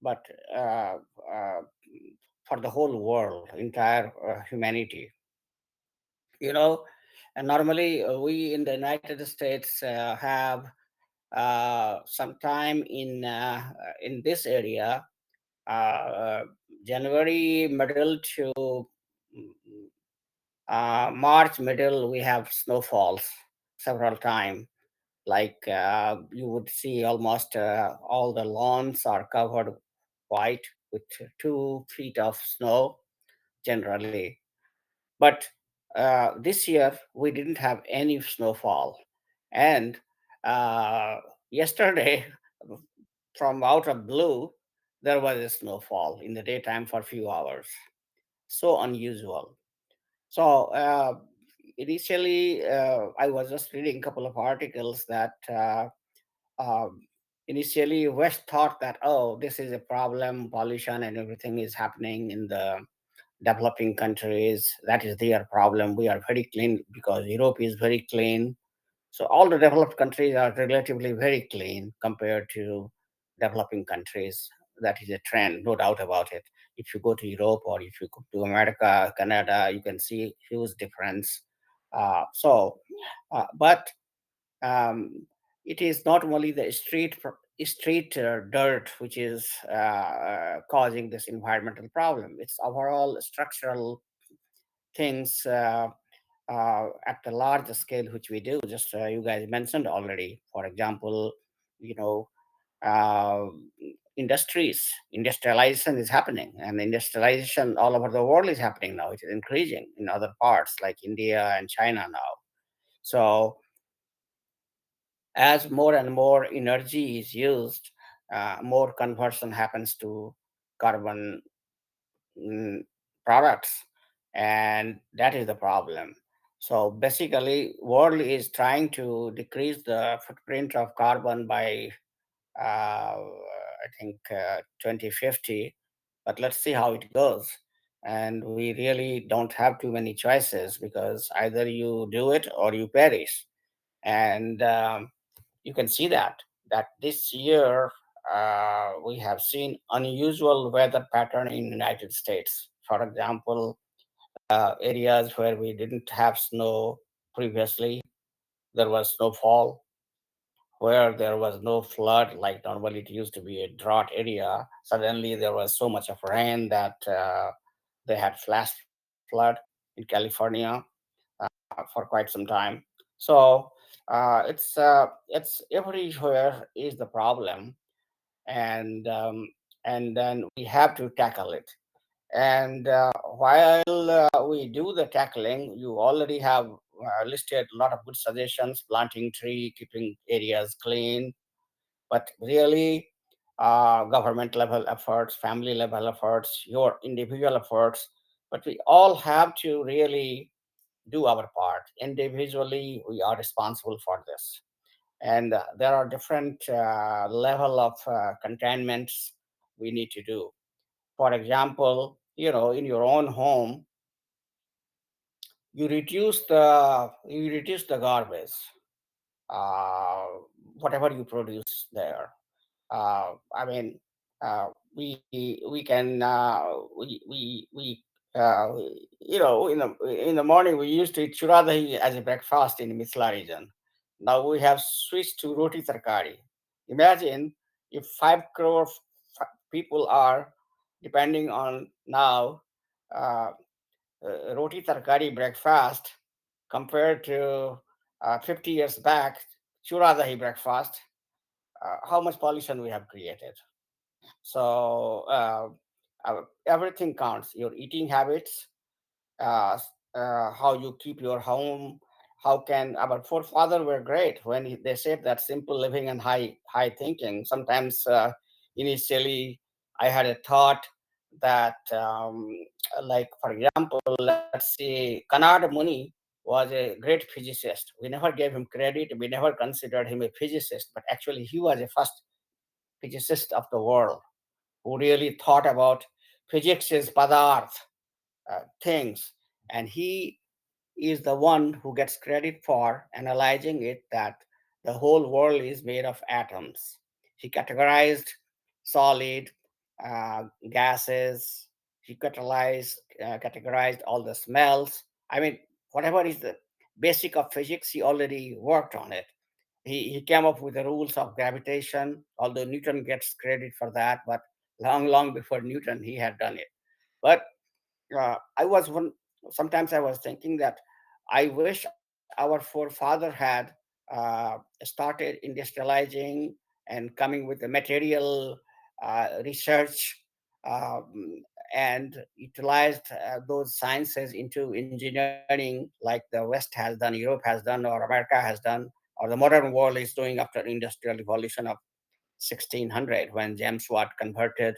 but uh, uh, for the whole world, entire humanity. You know, and normally we in the United States have sometime in this area, uh, January middle to March middle, we have snowfalls several times. Like you would see almost all the lawns are covered white with 2 feet of snow generally. But this year we didn't have any snowfall. And uh, yesterday, from out of blue, there was a snowfall in the daytime for a few hours. So unusual. So initially, I was just reading a couple of articles that um, initially West thought that, oh, this is a problem, pollution and everything is happening in the developing countries. That is their problem. We are very clean because Europe is very clean. So all the developed countries are relatively very clean compared to developing countries. That is a trend, no doubt about it. If you go to Europe or if you go to America, Canada, you can see huge difference. But um, it is not only the street dirt which is causing this environmental problem. It's overall structural things at the large scale which we do. Just you guys mentioned already. For example, you know, uh, industries, industrialization is happening, and industrialization all over the world is happening now. It is increasing in other parts like India and China now. So as more and more energy is used, more conversion happens to carbon mm, products, and that is the problem. So basically, world is trying to decrease the footprint of carbon by I think 2050. But let's see how it goes. And we really don't have too many choices because either you do it or you perish. And you can see that this year we have seen unusual weather pattern in United States. For example, areas where we didn't have snow previously, there was snowfall. Where there was no flood, like normally it used to be a drought area, suddenly there was so much of rain that they had flash flood in California for quite some time. So it's everywhere is the problem, and then we have to tackle it. And while we do the tackling, you already have listed a lot of good suggestions: planting tree, keeping areas clean. But really, government level efforts, family level efforts, your individual efforts. But we all have to really do our part. Individually, we are responsible for this. And there are different level of containments we need to do. For example, in your own home, you reduce the garbage, uh, whatever you produce there. I mean, uh, we can we in the morning we used to eat chura dahi as a breakfast in Mithila region. Now we have switched to roti tarkari. Imagine if 5 crore people are depending on now uh, roti tarkari breakfast compared to 50 years back chura dahi breakfast. How much pollution we have created. So everything counts. Your eating habits, how you keep your home. How can our forefathers were great when they said that simple living and high thinking. Sometimes initially I had a thought that like for example, let's say Kanad Muni was a great physicist. We never gave him credit. We never considered him a physicist, but actually he was a first physicist of the world who really thought about physics is padarth, things, and he is the one who gets credit for analyzing it that the whole world is made of atoms. He categorized solid, gases, he categorized all the smells. I mean, whatever is the basic of physics, he already worked on it. He came up with the rules of gravitation, although Newton gets credit for that, but long, long before Newton, he had done it. But I was one. Sometimes I was thinking that I wish our forefather had started industrializing and coming with the material research um, and utilized those sciences into engineering, like the West has done, Europe has done, or America has done, or the modern world is doing after industrial revolution of 1600 when James Watt converted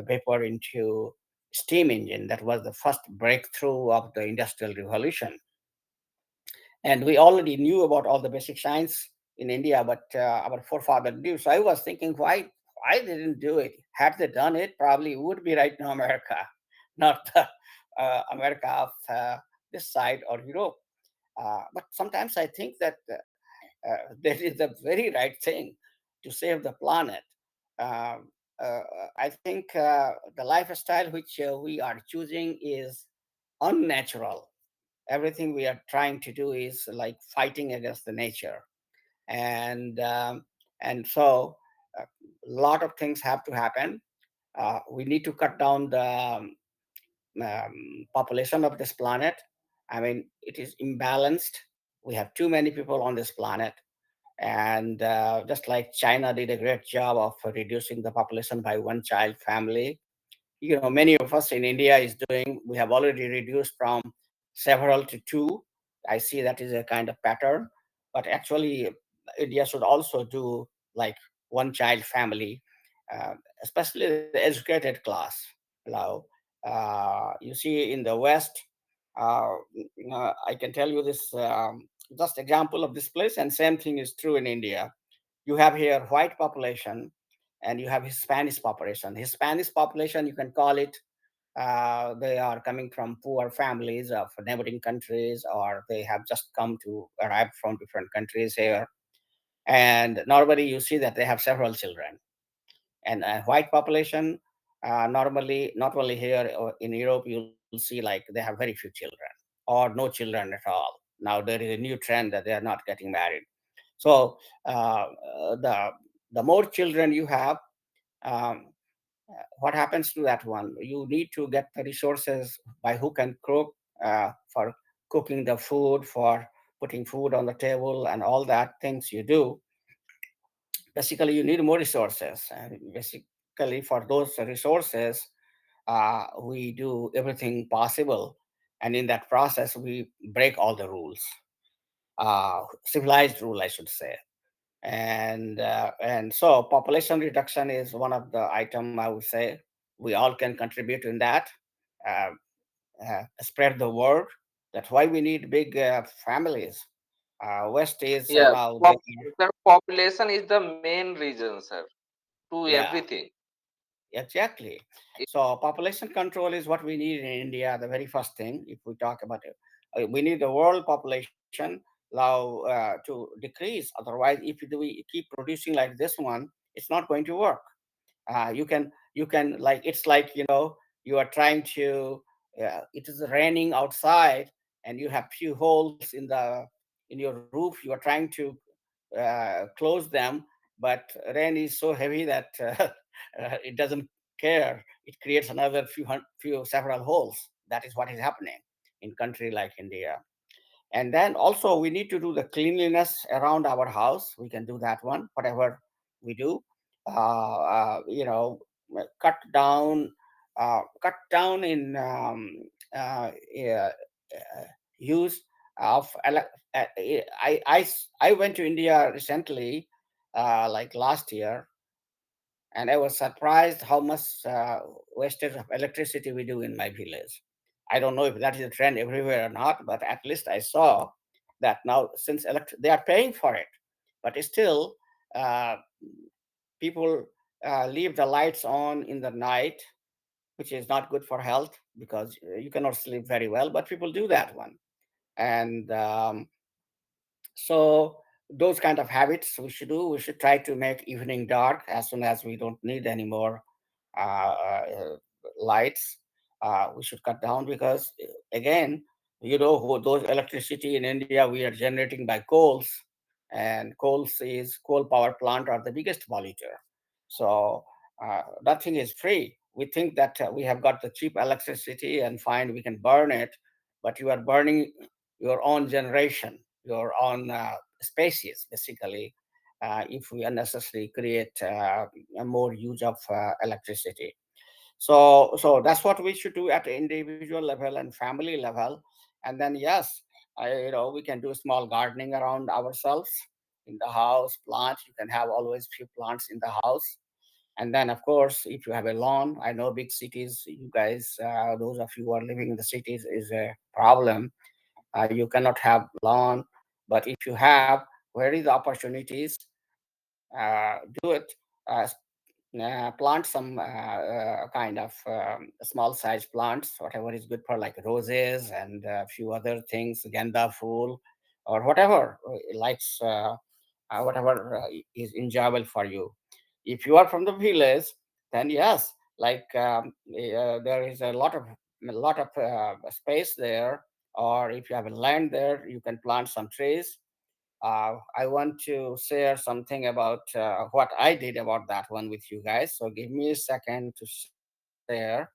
vapor into steam engine. That was the first breakthrough of the industrial revolution. And we already knew about all the basic science in India, but our forefathers knew. So I was thinking, why they didn't do it? Had they done it, probably it would be right now America, not the America of this side or Europe. But sometimes I think that that is the very right thing to save the planet. Um, I think the lifestyle which we are choosing is unnatural. Everything we are trying to do is like fighting against the nature, and so a lot of things have to happen. We need to cut down the population of this planet. I mean, it is imbalanced. We have too many people on this planet, and just like China did a great job of reducing the population by one child family, many of us in India is doing. We have already reduced from several to two. I see that is a kind of pattern, but actually, India should also do like one child family, uh, especially the educated class. Now, you see in the West, uh, I can tell you this just example of this place, and same thing is true in India. You have here white population and you have Hispanic population. Hispanic population, you can call it, they are coming from poor families of neighboring countries, or they have just come to arrive from different countries here. And normally you see that they have several children. And white population, normally, not only here or in Europe, you'll see like they have very few children or no children at all. Now there is a new trend that they are not getting married. So the more children you have, um, what happens to that one? You need to get the resources by hook and crook for cooking the food, for putting food on the table, and all that things you do. Basically, you need more resources, and basically for those resources, we do everything possible, and in that process, we break all the rules, civilized rule, I should say. And so population reduction is one of the item, I would say. We all can contribute in that. uh, Spread the word. That's why we need big families. West is Yeah, now they, sir, population is the main reason, sir, to yeah, everything. exactly. So population control is what we need in India, the very first thing. If we talk about it, we need the world population now to decrease. Otherwise, if we keep producing like this one, it's not going to work. You can like, it's like, you are trying to, it is raining outside and you have few holes in your roof. You are trying to close them, but rain is so heavy that it doesn't care. It creates another few several holes. That is what is happening in country like India. And then also we need to do the cleanliness around our house. We can do that one, whatever we do. You know, cut down, cut down in yeah, use of I went to India recently, like last year, and I was surprised how much wastage of electricity we do in my village. I don't know if that is a trend everywhere or not, but at least I saw that now, since they are paying for it, but still, uh, people leave the lights on in the night, which is not good for health because you cannot sleep very well, but people do that one. And so those kind of habits we should do. We should try to make evening dark as soon as we don't need any more lights. We should cut down because again, those electricity in India we are generating by coals, and coal power plant are the biggest polluter. So nothing is free. We think that we have got the cheap electricity and fine we can burn it, but you are burning your own generation, your own species, basically, if we unnecessarily create a more use of electricity. So that's what we should do at the individual level and family level. And then yes, we can do small gardening around ourselves in the house. Plants, you can have always few plants in the house. And then of course, if you have a lawn, I know big cities, you guys, those of you who are living in the cities, is a problem. You cannot have lawn, but if you have, where is the opportunities, do it. Plant some kind of small size plants, whatever is good for, like roses and a few other things, ganda fool, or whatever likes, whatever is enjoyable for you. If you are from the village, then yes, like there is a lot of space there, or if you have a land there, you can plant some trees. I want to share something about what I did about that one with you guys. So give me a second to share.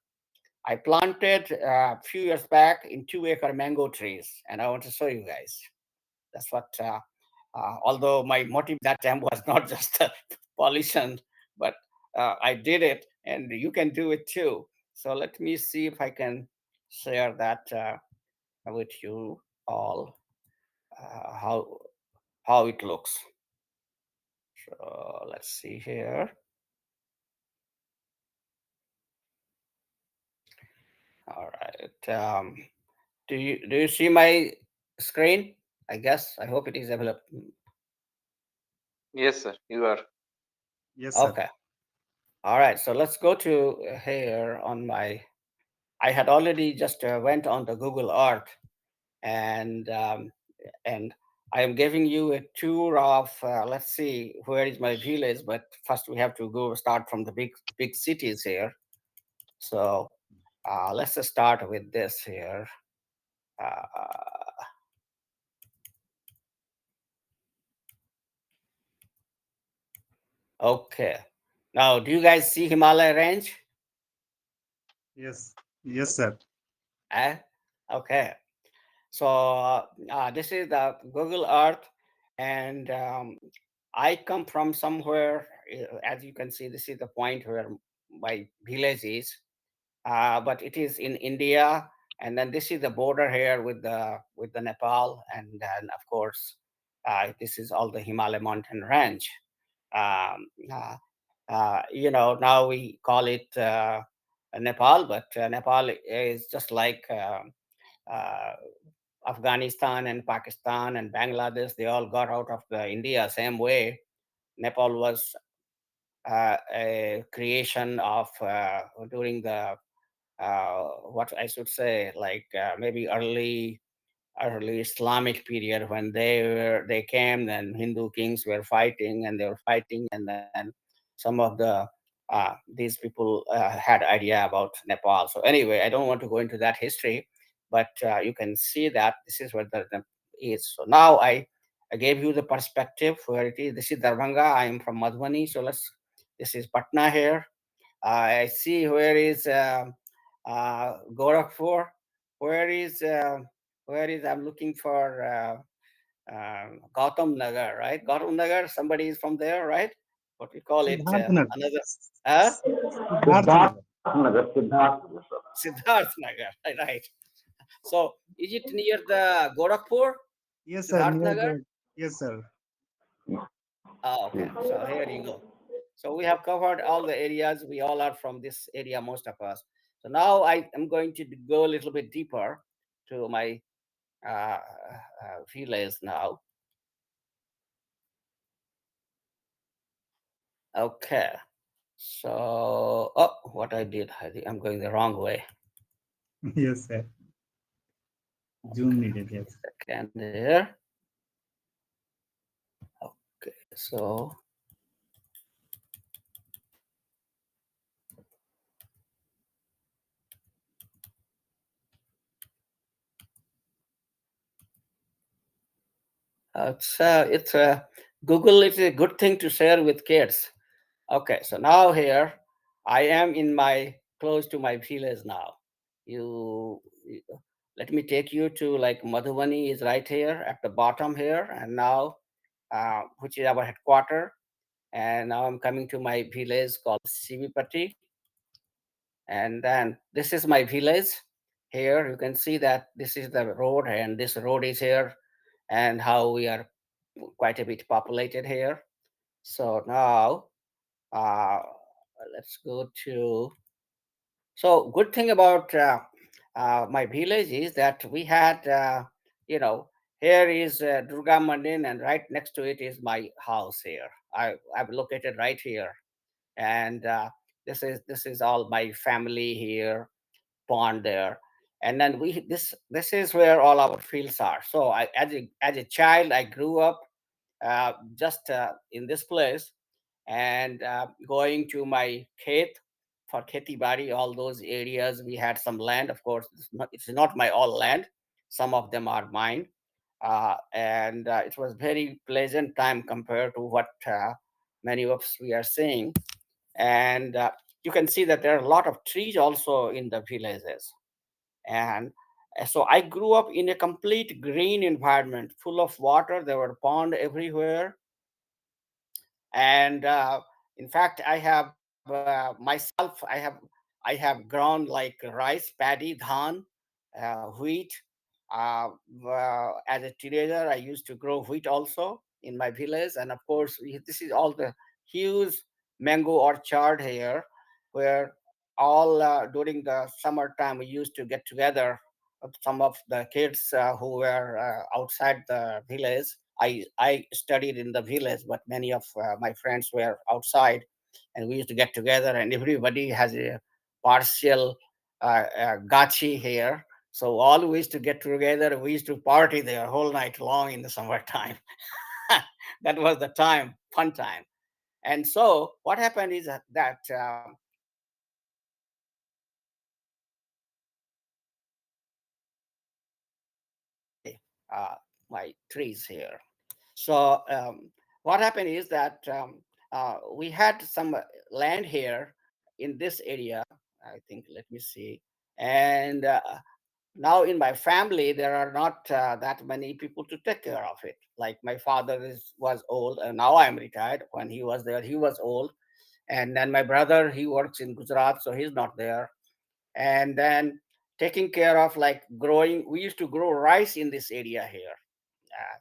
I planted a few years back in 2 acre mango trees, and I want to show you guys. That's what, although my motive that time was not just pollution, but I did it, and you can do it too. So let me see if I can share that with you all, how it looks. So let's see here. All right. Do you see my screen? I guess. I hope it is available. Yes, sir. You are. Yes, sir. Okay. All right. So let's go to here on my. I had already just went on the Google Earth, and I am giving you a tour of. Let's see, where is my village? But first we have to go start from the big cities here. So let's just start with this here. Uh, Okay. Now, do you guys see Himalaya range? Yes. Yes, sir. Eh? Okay. So this is the Google Earth, and I come from somewhere. As you can see, this is the point where my village is. But it is in India, and then this is the border here with the Nepal, and then of course, this is all the Himalaya mountain range. Um, uh, now we call it Nepal, but Nepal is just like uh, Afghanistan and Pakistan and Bangladesh. They all got out of the India same way. Nepal was a creation of during the what I should say, like maybe early Islamic period, when they came, then Hindu kings were fighting and they were fighting, and then some of these people had idea about Nepal. So anyway, I don't want to go into that history, but you can see that this is where the is. So now I gave you the perspective where it is. This is Darbhanga. I am from Madhubani. So this is Patna here. I see where is Gorakhpur. Where is I'm looking for Gautam Nagar, right? Gautam Nagar. Somebody is from there, right? What we call it? Siddharth Nagar. Another uh, Siddharth Nagar. Siddharth Nagar, sir. Siddharth Nagar, right? So is it near the Gorakhpur, Yes, sir. Siddharth Near Nagar? the. Yes, sir. Oh, okay. So here you go. So we have covered all the areas. We all are from this area, most of us. So now I am going to go a little bit deeper to my village now. Okay. So, oh, what I did, I think I'm going the wrong way. Yes, sir. Zoom Okay, needed. Yes. second here. Okay, so it's Google. It's a good thing to share with kids. Okay, so now here I am in my close to my village now. You let me take you to like Madhubani is right here at the bottom here, and now which is our headquarter. And now I'm coming to my village called Sivipati, and then this is my village. Here you can see that this is the road, and this road is here, and how we are quite a bit populated here. So now uh, let's go to. So good thing about my village is that we had, you know, here is Durga Mandir, and right next to it is my house here. I'm located right here, and this is all my family here, pond there, and then this is where all our fields are. So I, as a child, I grew up just in this place, and going to my khet for kheti bari, all those areas. We had some land, of course. It's not my all land. Some of them are mine, and it was very pleasant time compared to what many of us we are seeing. And you can see that there are a lot of trees also in the villages. And so I grew up in a complete green environment, full of water. There were pond everywhere, and in fact I have myself I have grown like rice, paddy, dhan, wheat. As a teenager, I used to grow wheat also in my village, and of course this is all the huge mango orchard here, where all during the summertime we used to get together. Some of the kids who were outside the village. I studied in the village, but many of my friends were outside, and we used to get together, and everybody has a partial gachi here. So all we used to get together, we used to party there whole night long in the summertime. That was the time, fun time. And so what happened is that my trees here. So what happened is that we had some land here in this area. I think, let me see. And now in my family, there are not that many people to take care of it. Like my father was old, and now I'm retired. When he was there, he was old. And then my brother, he works in Gujarat, so he's not there. And then taking care of like growing, we used to grow rice in this area here.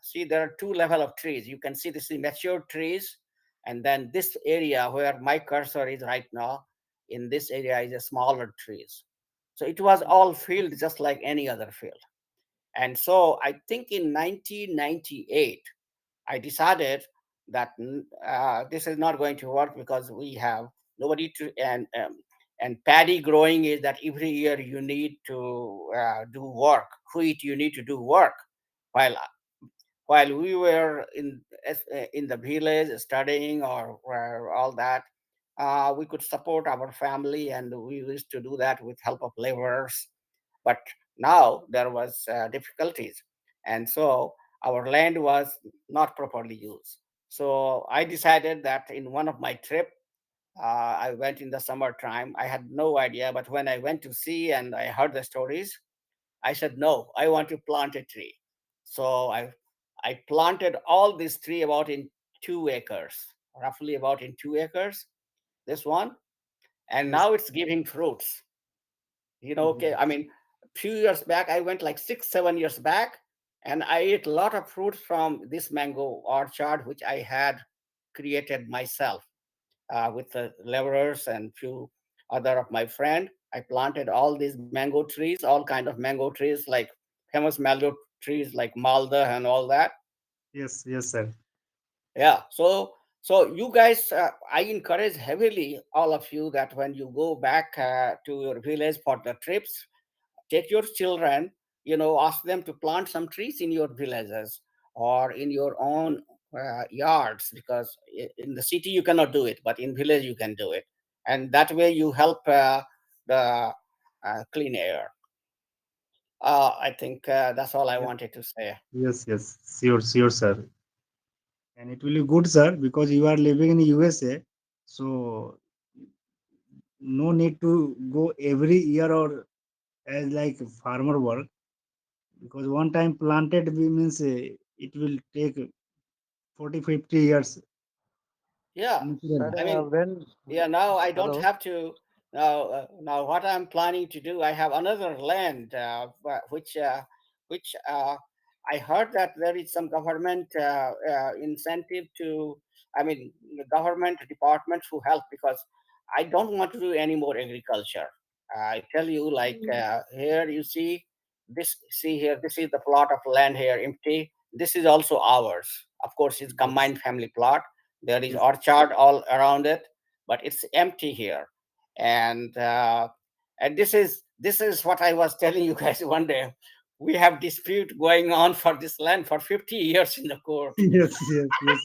See, there are two level of trees. You can see this is mature trees, and then this area where my cursor is right now, in this area is a smaller trees. So it was all field just like any other field. And so I think in 1998, I decided that this is not going to work because we have nobody to, and paddy growing is that every year you need to do work. Wheat, you need to do work. While we were in the village studying or all that, we could support our family, and we used to do that with help of laborers. But now there was difficulties, and so our land was not properly used. So I decided that in one of my trip, I went in the summertime. I had no idea, but when I went to see and I heard the stories, I said, no, I want to plant a tree. So I planted all this tree about in 2 acres, roughly about in 2 acres, this one, and Yes. now it's giving fruits. Okay, Mhm. I mean, a few years back, I went like 6, 7 years back, and I ate a lot of fruits from this mango orchard, which I had created myself with the laborers and few other of my friend. I planted all these mango trees, all kind of mango trees, like famous mango trees like Malda and all that. Yes. Yes, sir. Yeah. So So you guys, I encourage heavily all of you that when you go back to your village for the trips, take your children, ask them to plant some trees in your villages or in your own yards, because in the city you cannot do it, but in village you can do it, and that way you help the clean air. I think that's all I Yes, wanted to say. yes, yes. Sure, sure, sir. And it will be good, sir, because you are living in USA, so no need to go every year or as like farmer work, because one time planted we means it will take 40, 50 years Yeah, Sir, naturally. I mean, when yeah, now I don't hello, have to. Now what I'm planning to do, I have another land, which I heard that there is some government incentive to, I mean, the government departments who help, because I don't want to do any more agriculture. I tell you, like here you see this, see here, this is the plot of land here empty. This is also ours. Of course, it's Yes, combined family plot. There is yes. orchard all around it, but it's empty here. And uh, and this is what I was telling you guys one day. We have dispute going on for this land for 50 years in the court. Yes, yes, yes.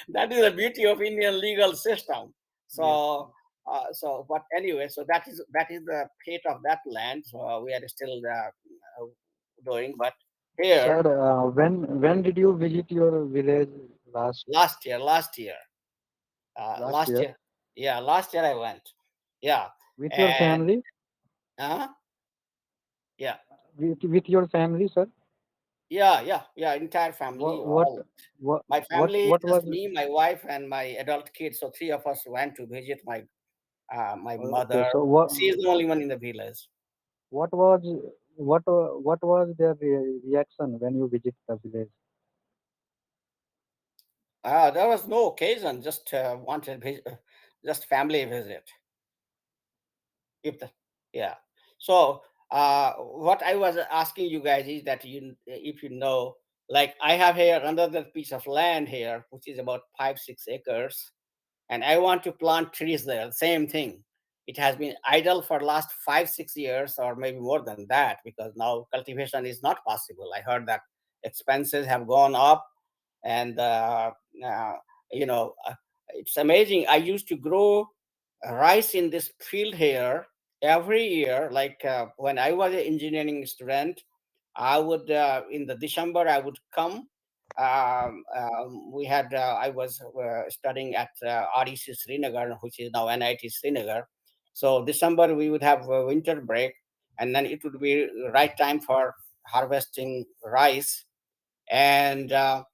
That is the beauty of Indian legal system. Yes, But anyway, so that is the fate of that land. So we are still doing, but sir, here when did you visit your village last last last year year, yeah, last year I went, yeah, with your and family? uh, yeah, With your family, sir? yeah, entire family, What what all what my family, what just was me, my wife, and my adult kids. So three of us went to visit my okay? mother. So She is the only one in the village. what was what was their reaction when you visit the village? There was no occasion, just just family visit. If the, yeah. So what I was asking you guys is that if you know, like I have here another piece of land here, which is about 5-6 acres, and I want to plant trees there. Same thing. It has been idle for last 5-6 years, or maybe more than that, because now cultivation is not possible. I heard that expenses have gone up, and uh, you know, uh, it's amazing. I used to grow rice in this field here every year. Like when I was an engineering student, I would in the December I would come. We had I was studying at REC Srinagar, which is now NIT Srinagar. So December we would have a winter break, and then it would be right time for harvesting rice. And I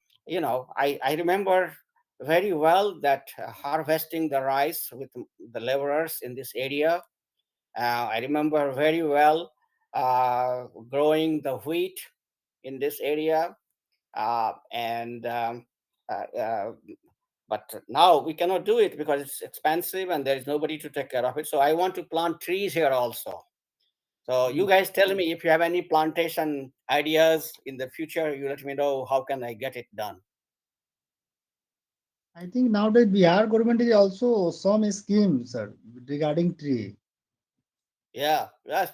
remember very well that harvesting the rice with the laborers in this area. I remember very well growing the wheat in this area, and uh, uh, but now we cannot do it because it's expensive and there is nobody to take care of it. So I want to plant trees here also. So you yes. guys tell me if you have any plantation ideas in the future. You let me know how can I get it done. I think nowadays Bihar government is also some scheme, sir, regarding tree. Yeah, yes.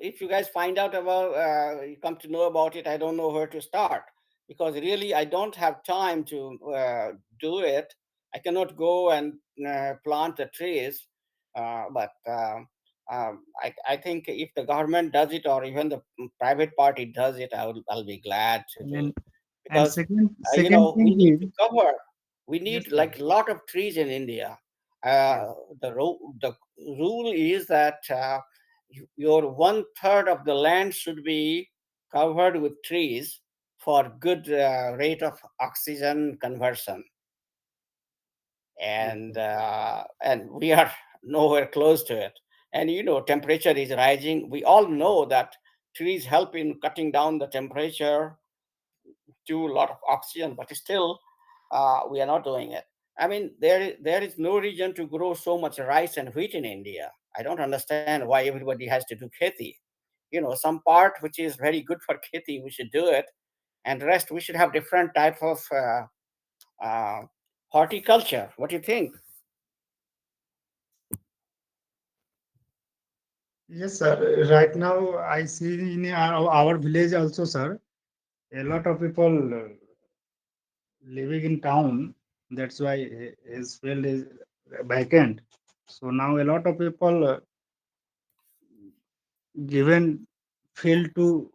If you guys find out about, you come to know about it, I don't know where to start, because really I don't have time to do it. I cannot go and plant the trees, but I think if the government does it or even the private party does it, I'll be glad to do, And and because second we thing need is to cover. We yes, need sir. like a lot of trees in India. Yes. The rule is that your one third of the land should be covered with trees for good rate of oxygen conversion, Yes, sir. and we are nowhere close to it. And temperature is rising. We all know that trees help in cutting down the temperature to a lot of oxygen, but still we are not doing it. I mean, there is no reason to grow so much rice and wheat in India. I don't understand why everybody has to do kheti. Some part which is very good for kheti, we should do it, and rest we should have different type of uh, horticulture. What do you think? Yes, sir. Right now, I see in our village also, sir, a lot of people living in town. That's why his field is vacant. So now a lot of people given field to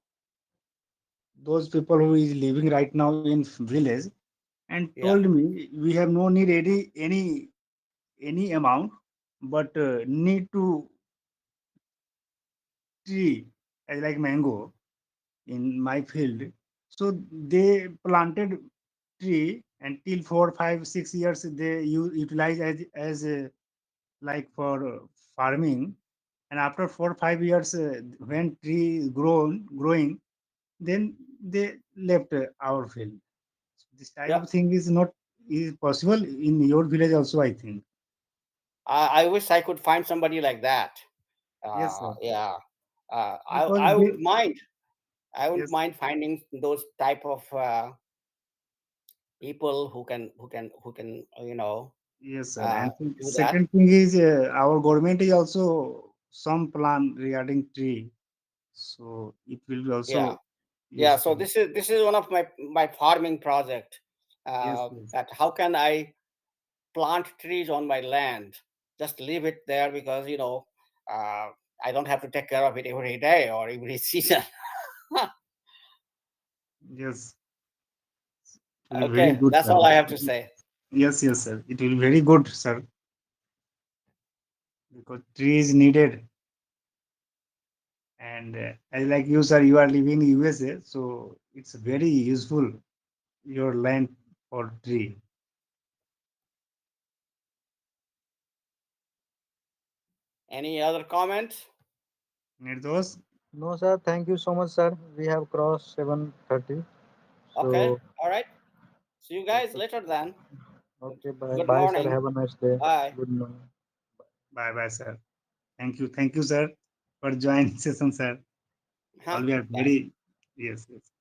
those people who is living right now in village and told Yeah, me we have no need any amount, but need to tree like mango in my field. So they planted tree until 4, 5, 6 years they utilize as like for farming. And after 4, 5 years, when tree is growing, then they left our field. This type yeah. of thing is not is possible in your village also, I think. I wish I could find somebody like that. Yes, sir. Yeah, Because I they wouldn't mind. I wouldn't yes, mind finding those type of people who can yes, sir. And do that. second thing is our government is also some plan regarding tree, so it will be Yeah, also yeah. So useful. this is one of my farming project. Yes, yes, That how can I plant trees on my land? Just leave it there because uh, I don't have to take care of it every day or every season. yes. It will be very Okay, good, that's sir. all I have to say. Yes, yes, sir. It will be very good, sir, because tree is needed. And as like you, sir, you are living in USA, so it's very useful your land for tree. Any other comments? Need those? No, sir. Thank you so much, sir. We have crossed 7:30. Okay, So, all right. See you guys okay, later then. okay. Bye, Good bye, sir. morning. Have a nice day. Bye. Good morning. Bye, bye, sir. Thank you, sir, for joining session, sir. Huh? All we are Thanks. very yes, yes.